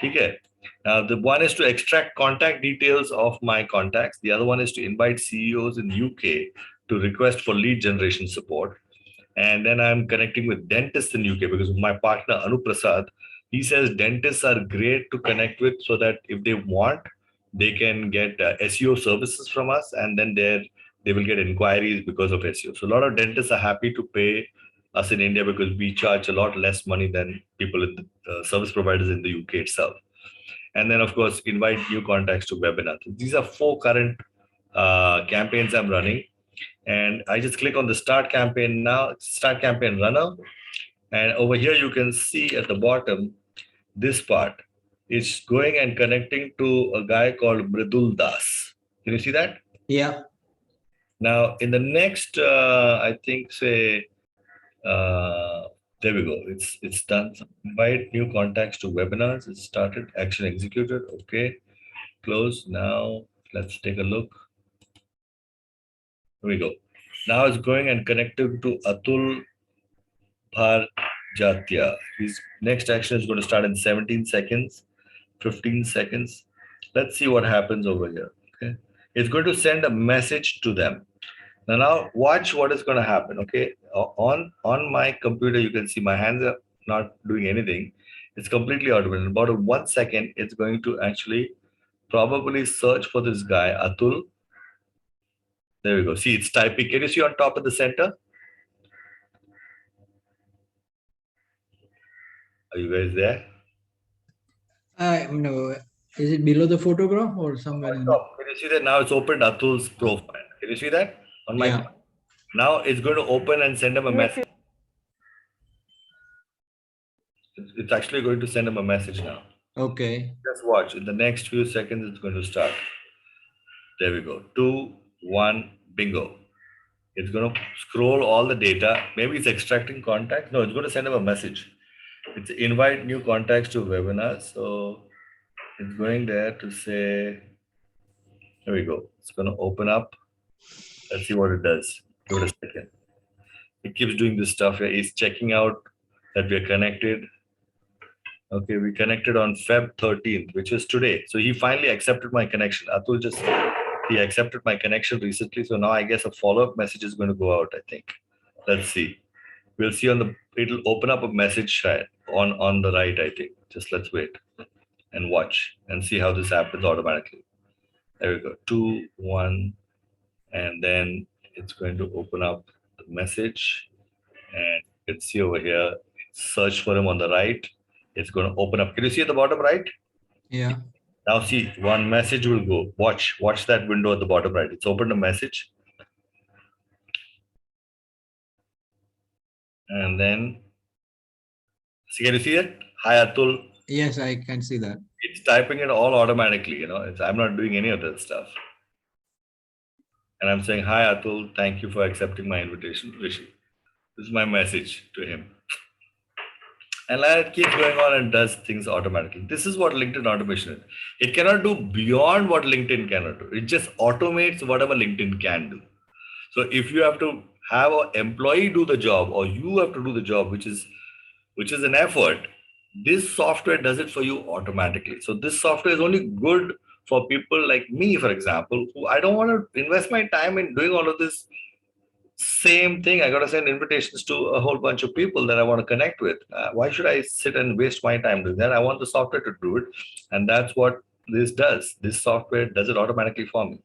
Okay. Now, the one is to extract contact details of my contacts. The other one is to invite CEOs in UK to request for lead generation support. And then I'm connecting with dentists in UK because my partner, Anu Prasad, he says dentists are great to connect with so that if they want, they can get SEO services from us, and then they will get inquiries because of SEO. So a lot of dentists are happy to pay us in India because we charge a lot less money than people in the service providers in the UK itself. And then, of course, invite new contacts to webinars. These are 4 current campaigns I'm running. And I just click on the start campaign now, start campaign runner. And over here, you can see at the bottom, this part is going and connecting to a guy called Mridul Das. Can you see that? Yeah. Now, in the next, I think, say, there we go. It's done. Invite new contacts to webinars. It started. Action executed. Okay. Close. Now, let's take a look. Here we go. Now it's going and connecting to Atul Bharjatya. His next action is going to start in 17 seconds, 15 seconds. Let's see what happens over here. Okay. It's going to send a message to them. Now watch what is going to happen. Okay. On my computer, you can see my hands are not doing anything. It's completely automated. In about 1 second, it's going to actually probably search for this guy, Atul. There we go. See, it's typing. Can you see on top of the center? Are you guys there? No. Is it below the photograph or somewhere? On top. Can you see that? Now it's opened Atul's profile. Can you see that? On my Yeah. Now it's going to open and send him a message. It's actually going to send him a message now. Okay. Just watch. In the next few seconds, it's going to start. There we go. 2, 1, bingo. It's going to scroll all the data. Maybe it's extracting contacts. No, it's going to send him a message. It's invite new contacts to webinars. So it's going there to say, here we go. It's going to open up. Let's see what it does. Give it a second. It keeps doing this stuff here. It's checking out that we're connected. Okay, we connected on Feb 13th, which is today. So he finally accepted my connection. Atul he accepted my connection recently. So now I guess a follow-up message is going to go out, I think. Let's see. We'll see it'll open up a message on the right, I think. Just let's wait and watch and see how this happens automatically. There we go. 2, 1, and then it's going to open up the message, and you can see over here, search for him on the right. It's going to open up. Can you see at the bottom right? Yeah. Now see, one message will go. Watch that window at the bottom right. It's opened a message. And then, see, can you see it? Hi, Atul. Yes, I can see that. It's typing it all automatically, I'm not doing any of that stuff. And I'm saying, hi, Atul, thank you for accepting my invitation. Rishi. This is my message to him. And it keeps going on and does things automatically. This is what LinkedIn automation is. It cannot do beyond what LinkedIn cannot do. It just automates whatever LinkedIn can do. So if you have to have an employee do the job, or you have to do the job, which is an effort. This software does it for you automatically. So this software is only good for people like me, for example, who I don't want to invest my time in doing all of this same thing. I got to send invitations to a whole bunch of people that I want to connect with. Why should I sit and waste my time doing that? I want the software to do it. And that's what this does. This software does it automatically for me.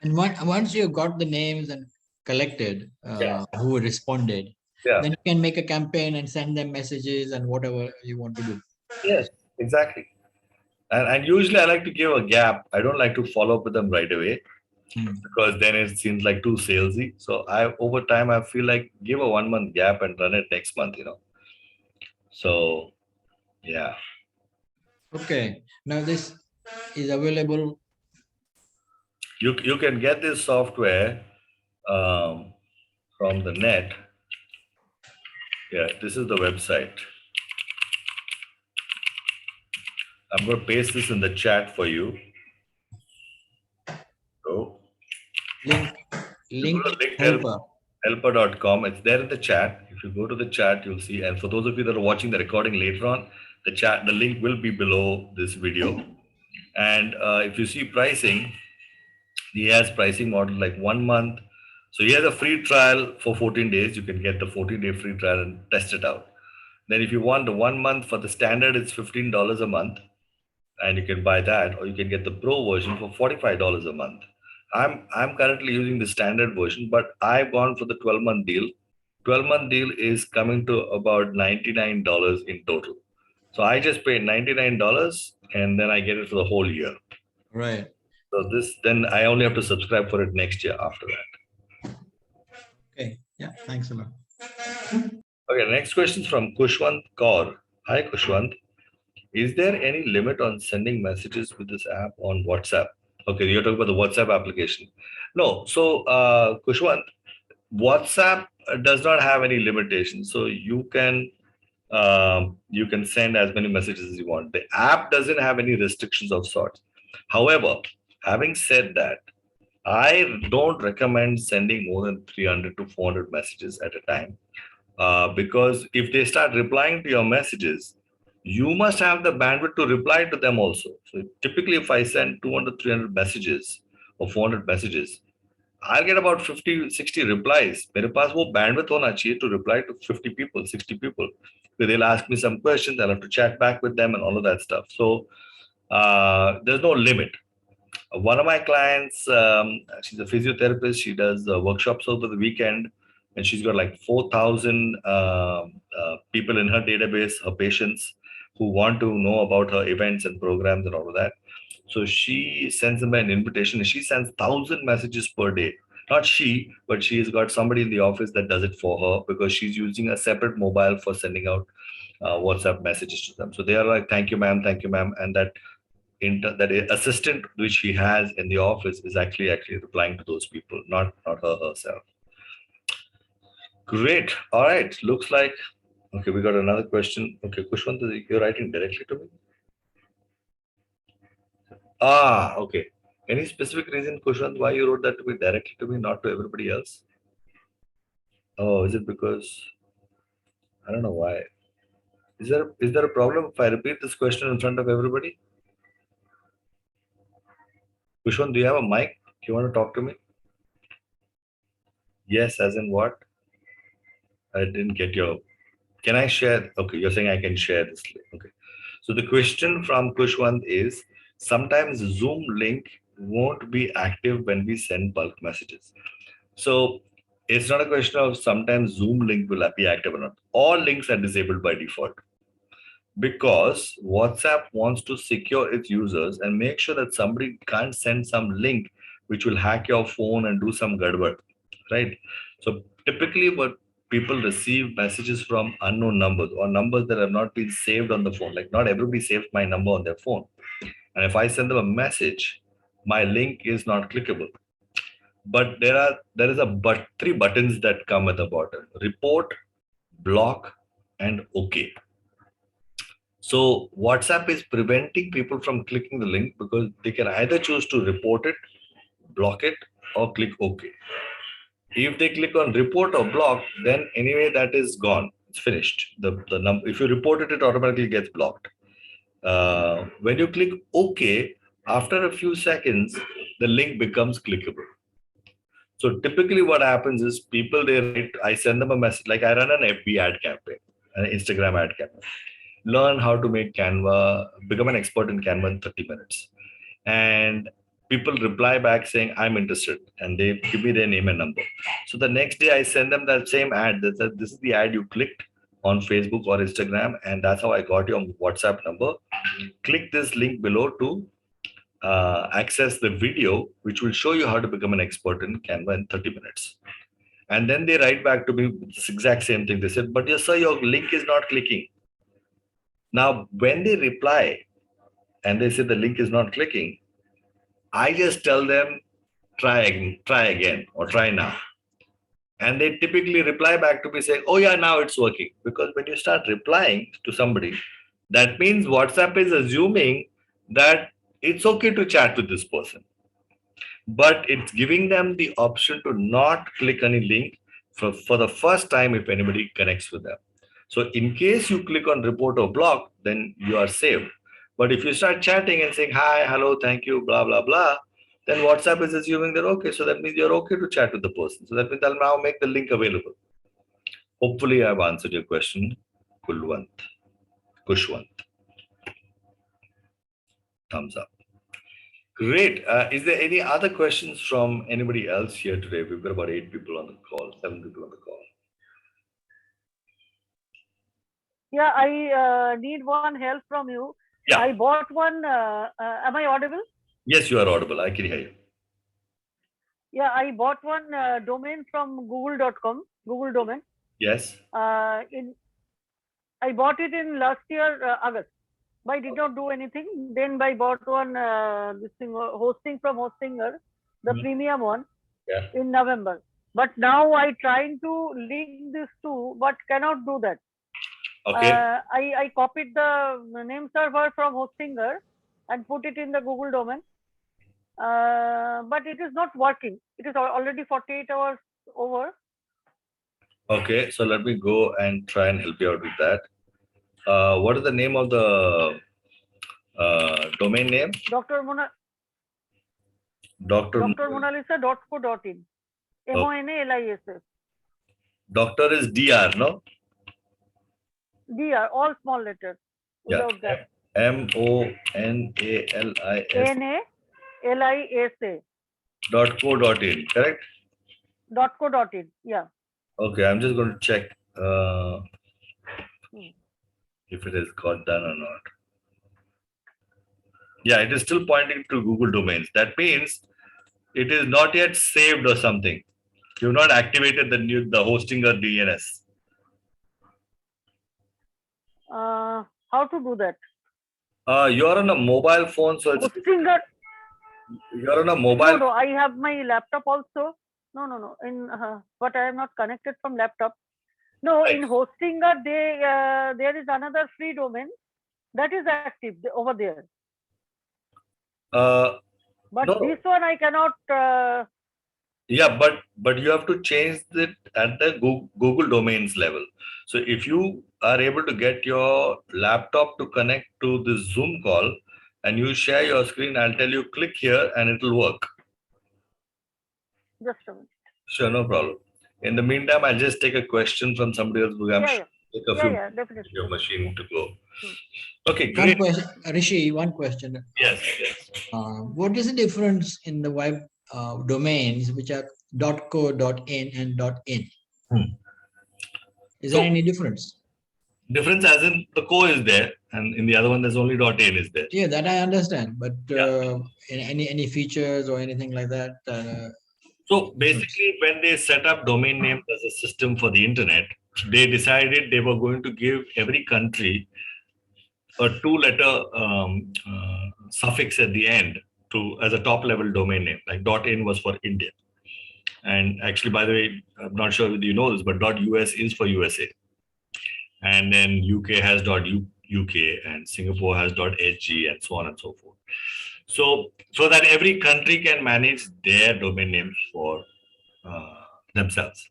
And once you got the names and collected Yeah. who responded, Yeah. then you can make a campaign and send them messages and whatever you want to do. Yes, exactly. And usually I like to give a gap. I don't like to follow up with them right away because then it seems like too salesy. So over time I feel like give a 1 month gap and run it next month, So yeah. Okay. Now this is available. You can get this software from the net. Yeah, this is the website. I'm going to paste this in the chat for you. So, Link helper. Helper.com. It's there in the chat. If you go to the chat, you'll see. And for those of you that are watching the recording later on, the link will be below this video. And if you see pricing, he has pricing model like 1 month. So he has a free trial for 14 days. You can get the 14-day free trial and test it out. Then if you want the 1 month for the standard, it's $15 a month. And you can buy that, or you can get the pro version for $45 a month. I'm currently using the standard version, but I've gone for the 12-month deal. 12-month deal is coming to about $99 in total. So I just paid $99 and then I get it for the whole year. Right. So then I only have to subscribe for it next year after that. Okay. Yeah. Thanks a lot. Okay. Next question is from Kushwant Kaur. Hi, Kushwant. Is there any limit on sending messages with this app on WhatsApp? Okay, you're talking about the WhatsApp application. No, so Kushwant, WhatsApp does not have any limitations. So you can send as many messages as you want. The app doesn't have any restrictions of sorts. However, having said that, I don't recommend sending more than 300 to 400 messages at a time because if they start replying to your messages, you must have the bandwidth to reply to them also. So typically, if I send 200, 300 messages or 400 messages, I'll get about 50, 60 replies. मेरे पास वो bandwidth होना चाहिए to reply to 50 people, 60 people. They'll ask me some questions. I'll have to chat back with them and all of that stuff. So there's no limit. One of my clients, she's a physiotherapist. She does workshops over the weekend, and she's got like 4,000 people in her database, her patients who want to know about her events and programs and all of that. So she sends them an invitation, and she sends 1,000 messages per day. Not she, but she's got somebody in the office that does it for her because she's using a separate mobile for sending out WhatsApp messages to them. So they are like, "Thank you, ma'am. Thank you, ma'am," and that assistant which she has in the office is actually replying to those people, not her herself. Great. All right. Looks like okay. We got another question. Okay, Kushwant, you're writing directly to me. Okay. Any specific reason, Kushwant, why you wrote that to me directly to me, not to everybody else? Oh, is it because I don't know why? Is there a problem if I repeat this question in front of everybody? Kushwant, do you have a mic? Do you want to talk to me? Yes, as in what? I didn't get your. Can I share? Okay, you're saying I can share this link. Okay. So the question from Kushwant is, sometimes Zoom link won't be active when we send bulk messages. So it's not a question of sometimes Zoom link will be active or not. All links are disabled by default because WhatsApp wants to secure its users and make sure that somebody can't send some link which will hack your phone and do some gadbad, right? So typically what people receive messages from unknown numbers or numbers that have not been saved on the phone. Like not everybody saved my number on their phone. And if I send them a message, my link is not clickable. But there is three buttons that come at the bottom: report, block, and OK. So WhatsApp is preventing people from clicking the link because they can either choose to report it, block it, or click OK. If they click on report or block, then anyway that is gone. It's finished. The number, if you report it, it automatically gets blocked. When you click OK, after a few seconds, the link becomes clickable. So typically what happens is people, they write, I send them a message, like I run an FB ad campaign, an Instagram ad campaign. Learn how to make Canva, become an expert in Canva in 30 minutes. And people reply back saying, I'm interested. And they give me their name and number. So the next day I send them that same ad that says, this is the ad you clicked on Facebook or Instagram. And that's how I got your WhatsApp number. Click this link below to access the video, which will show you how to become an expert in Canva in 30 minutes. And then they write back to me this exact same thing. They said, but yes, sir, your link is not clicking. Now, when they reply and they say the link is not clicking, I just tell them, try again, or try now. And they typically reply back to me saying, oh yeah, now it's working. Because when you start replying to somebody, that means WhatsApp is assuming that it's okay to chat with this person. But it's giving them the option to not click any link for the first time if anybody connects with them. So in case you click on report or block, then you are saved. But if you start chatting and saying, hi, hello, thank you, blah, blah, blah, then WhatsApp is assuming that, okay, so that means you're okay to chat with the person. So that means I'll now make the link available. Hopefully I've answered your question, Kushwant. Thumbs up. Great. Is there any other questions from anybody else here today? We've got about 8 people on the call, 7 people on the call. Yeah, I need one help from you. Yeah. I bought one. Am I audible? Yes, you are audible. I can hear you. Yeah, I bought one domain from google.com, Google domain. Yes. I bought it in last year, August. But I did not do anything. Then I bought one this thing, hosting from Hostinger, the premium one, in November. But now I trying to link this to, but cannot do that. Okay. I copied the name server from Hostinger and put it in the Google domain. But it is not working. It is already 48 hours over. Okay, so let me go and try and help you out with that. What is the name of the domain name? Dr. Monalisa.co.in. MONALISS. Doctor is DR, no? DR, all small letters. Without that. MONALISA. .co.in, correct? .co.in, yeah. Okay, I'm just going to check if it has got done or not. Yeah, it is still pointing to Google domains. That means it is not yet saved or something. You've not activated the Hostinger DNS. How to do that? You're on a mobile phone, so it's Hostinger. You're on a mobile. No, I have my laptop also. No. But I am not connected from laptop. No, right. In Hostinger, there is another free domain that is active over there. But no. This one I cannot. Yeah, but you have to change it at the Google domains level. So if you are able to get your laptop to connect to this Zoom call and you share your screen, I'll tell you click here and it will work. Just a minute. Sure, no problem. In the meantime, I'll just take a question from somebody else. Yeah, definitely. Your machine to go. Okay, great. Rishi, one question. Yes. What is the difference in the web domains which are .co.in and .in? Is there any difference? Difference as in the co is there, and in the other one there's only .in is there. Yeah, that I understand. But any features or anything like that? So basically, when they set up domain names as a system for the internet, they decided they were going to give every country a 2-letter suffix at the end as a top level domain name. Like .in was for India. And actually, by the way, I'm not sure whether you know this, but .us is for USA. And then UK has .uk and Singapore has .sg and so on and so forth. So that every country can manage their domain names for themselves.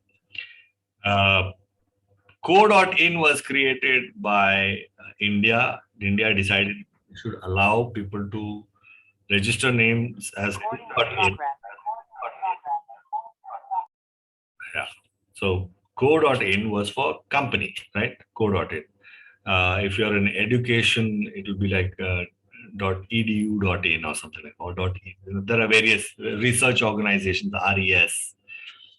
Co.in was created by India. India decided it should allow people to register names as co.in. Yeah. So co.in was for company, right? Co.in. If you're in education, it will be like .edu.in or something like, or .in. There are various research organizations, RES.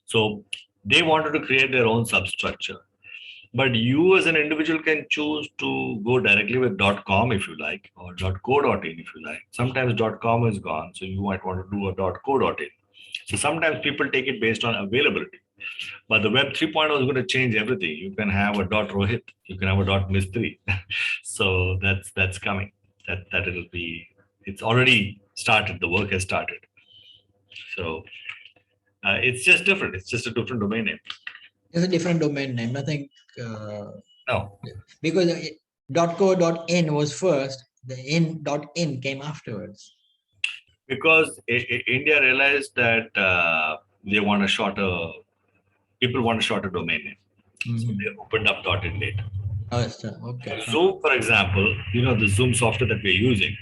So they wanted to create their own substructure. But you as an individual can choose to go directly with .com if you like, or .co.in if you like. Sometimes .com is gone, so you might want to do a .co.in. So sometimes people take it based on availability. But the Web 3.0 is going to change everything. You can have a .rohit, you can have a .mistry. So that's coming. That it'll be. It's already started. The work has started. So it's just different. It's just a different domain name. It's a different domain name. Nothing. No, Because .co.in was first. The in came afterwards. because India realized that they want a shorter. People want a shorter domain name, so they opened up .in later. Oh, sir. Okay. Fine. Zoom, for example, the Zoom software that we're using.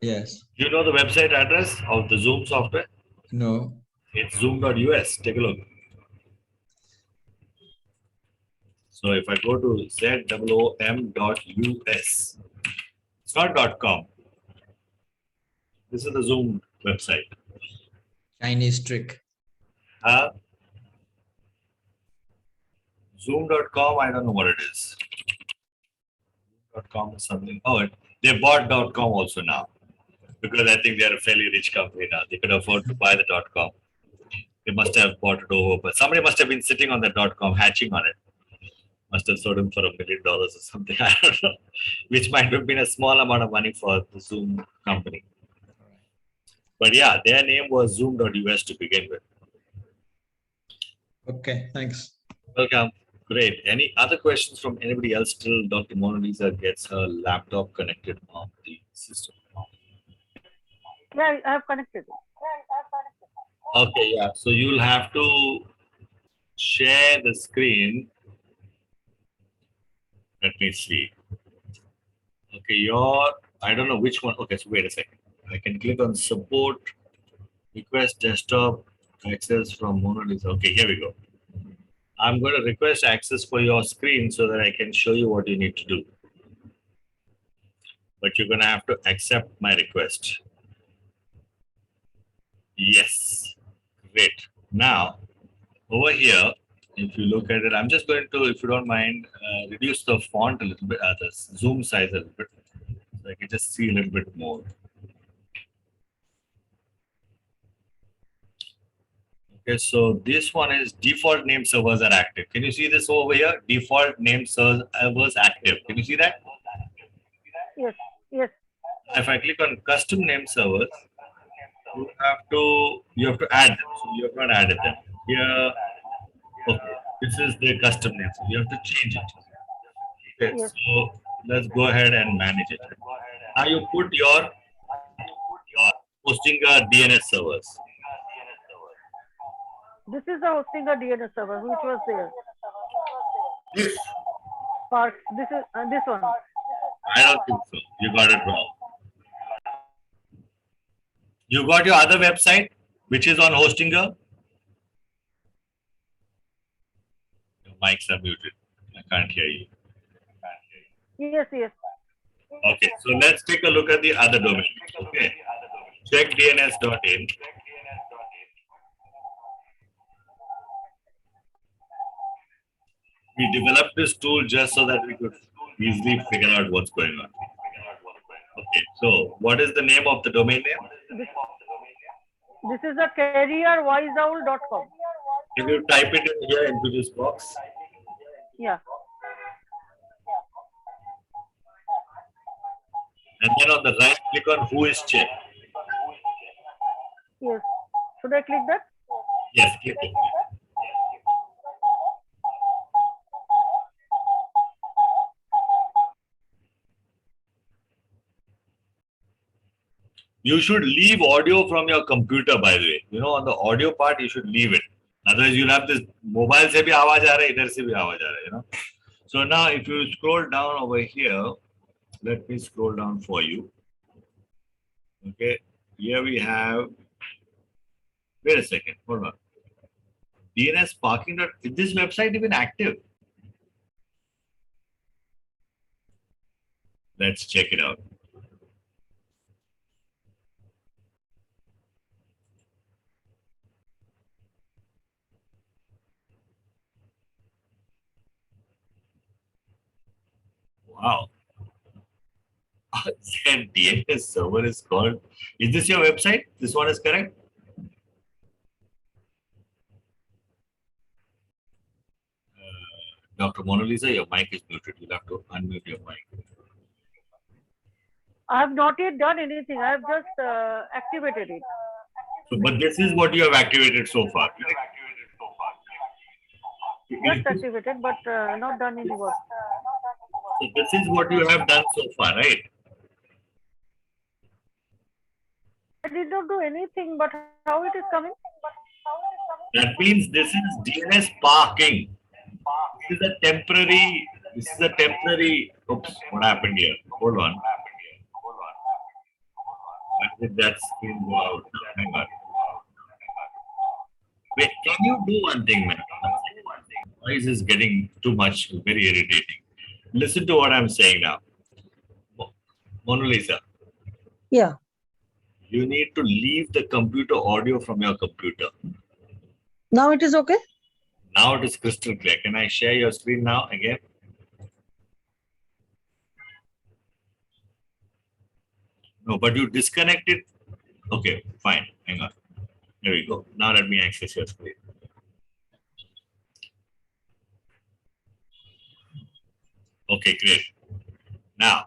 Yes. Do you know the website address of the Zoom software? No. It's zoom.us. Take a look. So if I go to ZOOM.us, it's not .com. This is the Zoom website. Chinese trick. Zoom.com, I don't know what it is. .com is something. Oh, they bought .com also now, because I think they're a fairly rich company now. They could afford to buy the .com. They must have bought it over, but somebody must have been sitting on the .com, hatching on it. Must have sold him for $1 million or something. I don't know, which might have been a small amount of money for the Zoom company. But yeah, their name was Zoom.us to begin with. Okay, thanks. Welcome. Great. Any other questions from anybody else till Dr. Mona Lisa gets her laptop connected on the system? Yeah, I have connected. Okay, yeah. So you'll have to share the screen. Let me see. Okay, I don't know which one. Okay, so wait a second. I can click on support, request desktop, access from Mona Lisa. Okay, here we go. I'm going to request access for your screen so that I can show you what you need to do. But you're going to have to accept my request. Yes. Great. Now, over here, if you look at it, I'm just going to, if you don't mind, reduce the font a little bit, the zoom size a little bit, so I can just see a little bit more. Okay, so this one is default name servers are active. Can you see this over here? Default name servers active. Can you see that? Yes, yes. If I click on custom name servers, you have to add them. So you have not added them. Here, okay, this is the custom name. So you have to change it. Okay, Yes. so let's go ahead and manage it. Now you put your hosting DNS servers. This is the hosting a DNS server, which was there. This, Spark. This is this one. I don't think so. You got it wrong. You got your other website, which is on Hostinger. Your mics are muted. I can't hear you. Yes, yes. Okay, so let's take a look at the other domain. Okay, check DNS.in. We developed this tool just so that we could easily figure out what's going on. Okay, so what is the name of the domain name? This is a careerwiseowl.com. If you type it in here into this box, Yeah. and then on the right, click on who is checked. Yes. Should I click that? Yes, click it. You should leave audio from your computer, by the way. On the audio part, you should leave it. Otherwise, you'll have this mobile se bhi awaaz aa raha hai, idhar se bhi awaaz aa raha hai, you know. So now, if you scroll down over here, let me scroll down for you. Okay, here we have. Wait a second, hold on. DNS parking. Is this website even active? Let's check it out. Wow. Then DNS server is called. Is this your website? This one is correct? Dr. Mona Lisa, your mic is muted. You'll have to unmute your mic. I have not yet done anything. I have just activated it. So, but this is what you have activated so far. Just activated, but not done any work. So this is what you have done so far, right? I did not do anything, but how it is coming? That means this is DNS parking. This is a temporary. Oops, what happened here? Hold on. Why did that screen go out? Hang on. Wait, can you do one thing, man? Why is this getting too much? Very irritating. Listen to what I'm saying now. Mona Lisa. Yeah. You need to leave the computer audio from your computer. Now it is okay? Now it is crystal clear. Can I share your screen now again? No, but you disconnected. Okay, fine. Hang on. There we go. Now let me access your screen. Okay, great. Now,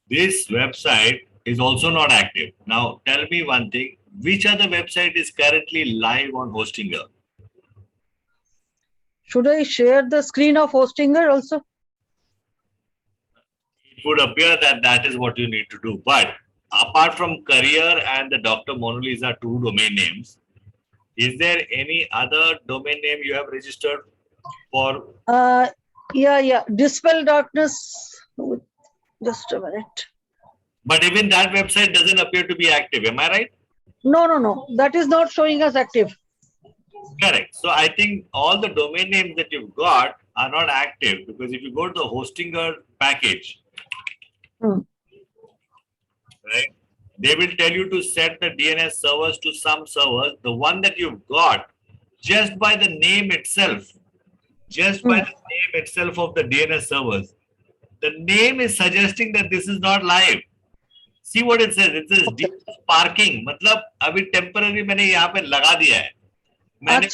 this website is also not active. Now, tell me one thing. Which other website is currently live on Hostinger? Should I share the screen of Hostinger also? It would appear that that is what you need to do. But apart from career and the Dr. Mona Lisa 2 domain names, is there any other domain name you have registered for? Yeah. Dispel darkness. Just a minute. But even that website doesn't appear to be active. Am I right? No. That is not showing us active. Correct. So I think all the domain names that you've got are not active, because if you go to the Hostinger package, right, they will tell you to set the DNS servers to some servers. The one that you've got, just by the name itself, of the DNS servers, the name is suggesting that this is not live. See what it says. It says DNS parking. मतलब अभी temporary मैंने यहाँ पे लगा दिया है. मैंने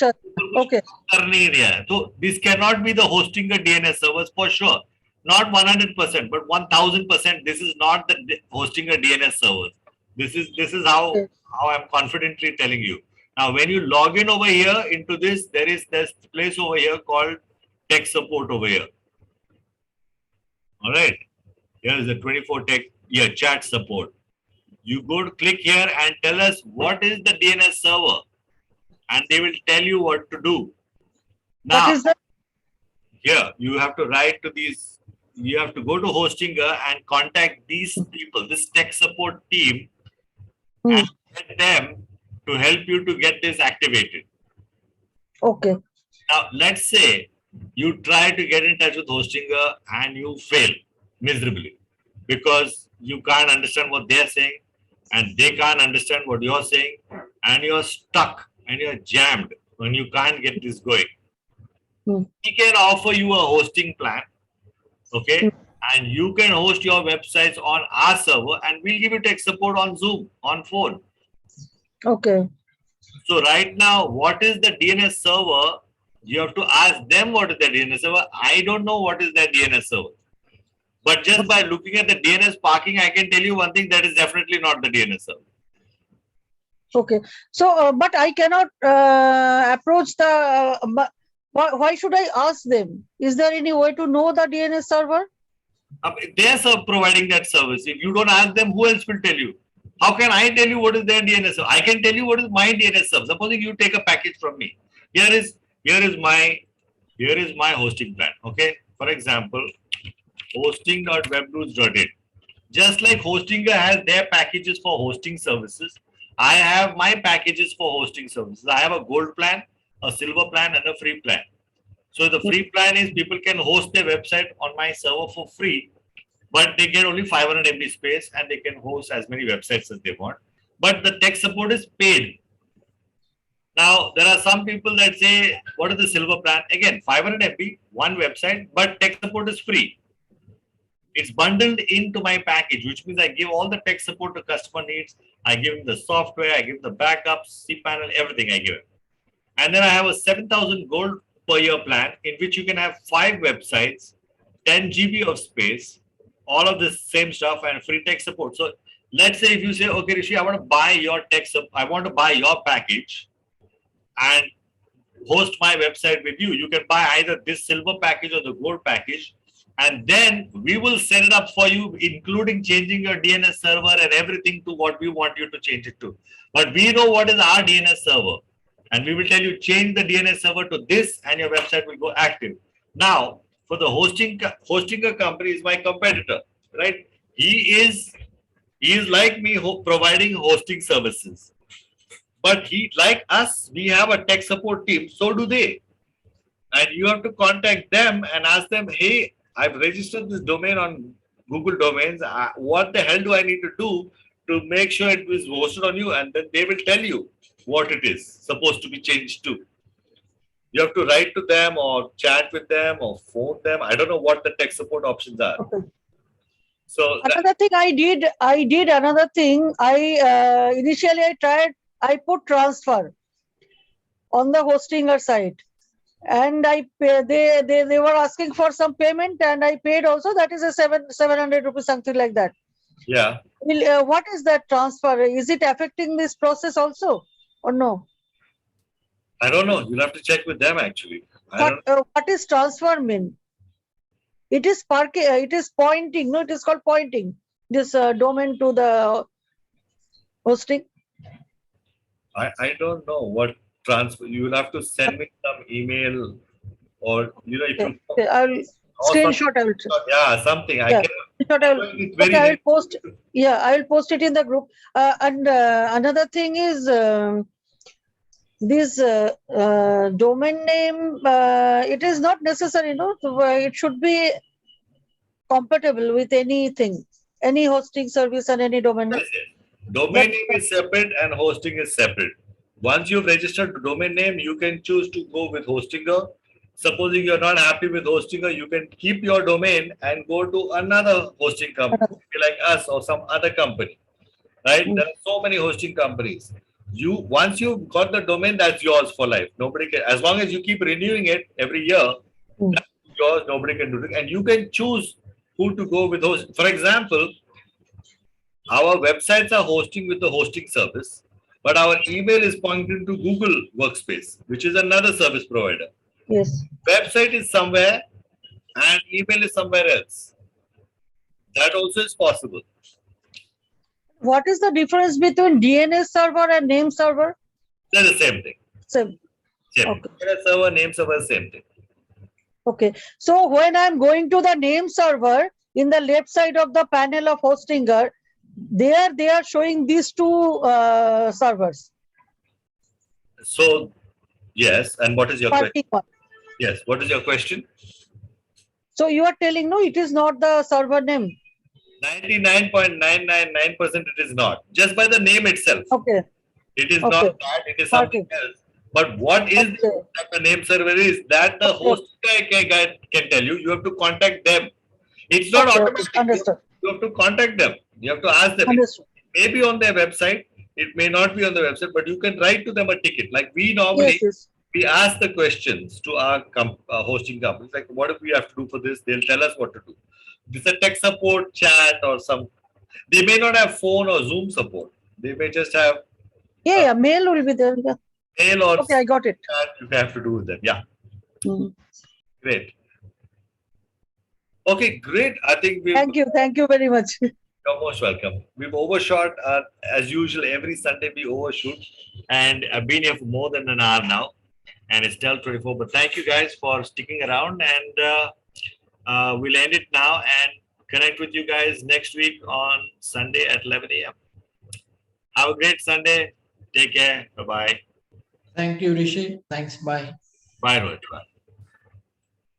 Okay. कर नहीं दिया है. So this cannot be the Hostinger DNS servers for sure. Not 100%, but 1000%. This is not the Hostinger DNS servers. This is how I'm confidently telling you. Now, when you log in over here into this, there is this place over here called tech support over here. All right. Here is the 24 tech chat support. You go to click here and tell us what is the DNS server, and they will tell you what to do. Now, What is that? Here you have to write to these. You have to go to Hostinger and contact these people, this tech support team, and get them to help you to get this activated. Okay. Now, let's say you try to get in touch with Hostinger and you fail miserably because you can't understand what they're saying and they can't understand what you're saying, and you're stuck and you're jammed when you can't get this going. We can offer you a hosting plan, okay? And you can host your websites on our server and we'll give you tech support on Zoom, on phone. Okay. So right now, what is the DNS server? You have to ask them what is the DNS server. I don't know what is their DNS server. But just by looking at the DNS parking, I can tell you one thing, that is definitely not the DNS server. Okay. So, but I cannot approach the, why should I ask them? Is there any way to know the DNS server? They are providing that service. If you don't ask them, who else will tell you? How can I tell you what is their DNS server? I can tell you what is my DNS server. Supposing you take a package from me. Here is my hosting plan. Okay. For example, hosting.webdudes.in. Just like Hostinger has their packages for hosting services, I have my packages for hosting services. I have a gold plan, a silver plan, and a free plan. So the free plan is people can host their website on my server for free, but they get only 500 MB space and they can host as many websites as they want. But the tech support is paid. Now, there are some people that say, what is the silver plan? Again, 500 MB, one website, but tech support is free. It's bundled into my package, which means I give all the tech support the customer needs. I give them the software, I give the backups, cPanel, everything I give it. And then I have a 7,000 gold per year plan in which you can have 5 websites, 10 GB of space, all of this same stuff and free tech support. So let's say if you say, okay, Rishi, I want to buy your I want to buy your package and host my website with you. You can buy either this silver package or the gold package. And then we will set it up for you, including changing your DNS server and everything to what we want you to change it to. But we know what is our DNS server. And we will tell you, change the DNS server to this and your website will go active. Now, for the hosting company is my competitor, right? He is like me providing hosting services. But like us, we have a tech support team. So do they. And you have to contact them and ask them, hey, I've registered this domain on Google Domains. What the hell do I need to do to make sure it is hosted on you? And then they will tell you what it is supposed to be changed to. You have to write to them or chat with them or phone them. I don't know what the tech support options are. Okay. So another thing I did another thing. Initially I put transfer on the hostinger site. And I pay, they were asking for some payment and I paid also. That is a 700 rupees, something like that. Yeah. What is that transfer? Is it affecting this process also or no? I don't know. You'll have to check with them actually. What is transfer mean? It is pointing. No, it is called pointing. This domain to the hosting. I don't know what transfer. You will have to send me some email or if you I'll screenshot. I will. Yeah, something. Yeah. I will post. Yeah, I will post it in the group. And another thing is this domain name. It is not necessary, it should be compatible with anything, any hosting service and any domain name. Domain name is separate and hosting is separate. Once you've registered the domain name, you can choose to go with Hostinger. Supposing you're not happy with Hostinger, you can keep your domain and go to another hosting company like us or some other company. Right? There are so many hosting companies. Once you've got the domain, that's yours for life. Nobody can, as long as you keep renewing it every year, that's yours. Nobody can do it, and you can choose who to go with. Host. For example, our websites are hosting with the hosting service, but our email is pointing to Google Workspace, which is another service provider. Yes. Website is somewhere and email is somewhere else. That also is possible. What is the difference between DNS server and name server? They're the same thing. Same. Okay. DNS server, name server, same thing. Okay. So when I'm going to the name server, in the left side of the panel of Hostinger, there they are showing these two servers. So, yes. And what is your question? One. Yes. What is your question? So you are telling, no, it is not the server name. 99.999% it is not. Just by the name itself. Okay. It is not that. It is something else. But what is the name server is that the host guy can tell you. You have to contact them. It's not automatic. Understood. You have to contact them. You have to ask them. Understood. It may be on their website. It may not be on the website, but you can write to them a ticket. Like we normally, we ask the questions to our hosting companies. Like, what if we have to do for this? They'll tell us what to do. This is a tech support chat or some. They may not have phone or Zoom support. They may just have. Mail will be there. Mail or. Okay, I got it. Chat you have to do with them. Yeah. Great. Okay, great. I think we. Thank you very much. You're most welcome. We've overshot as usual. Every Sunday we overshoot, and I've been here for more than an hour now. and it's 12:24. But thank you guys for sticking around, and we'll end it now and connect with you guys next week on Sunday at 11 a.m. Have a great Sunday. Take care. Bye-bye. Thank you, Rishi. Thanks. Bye. Bye, Rohit. Bye.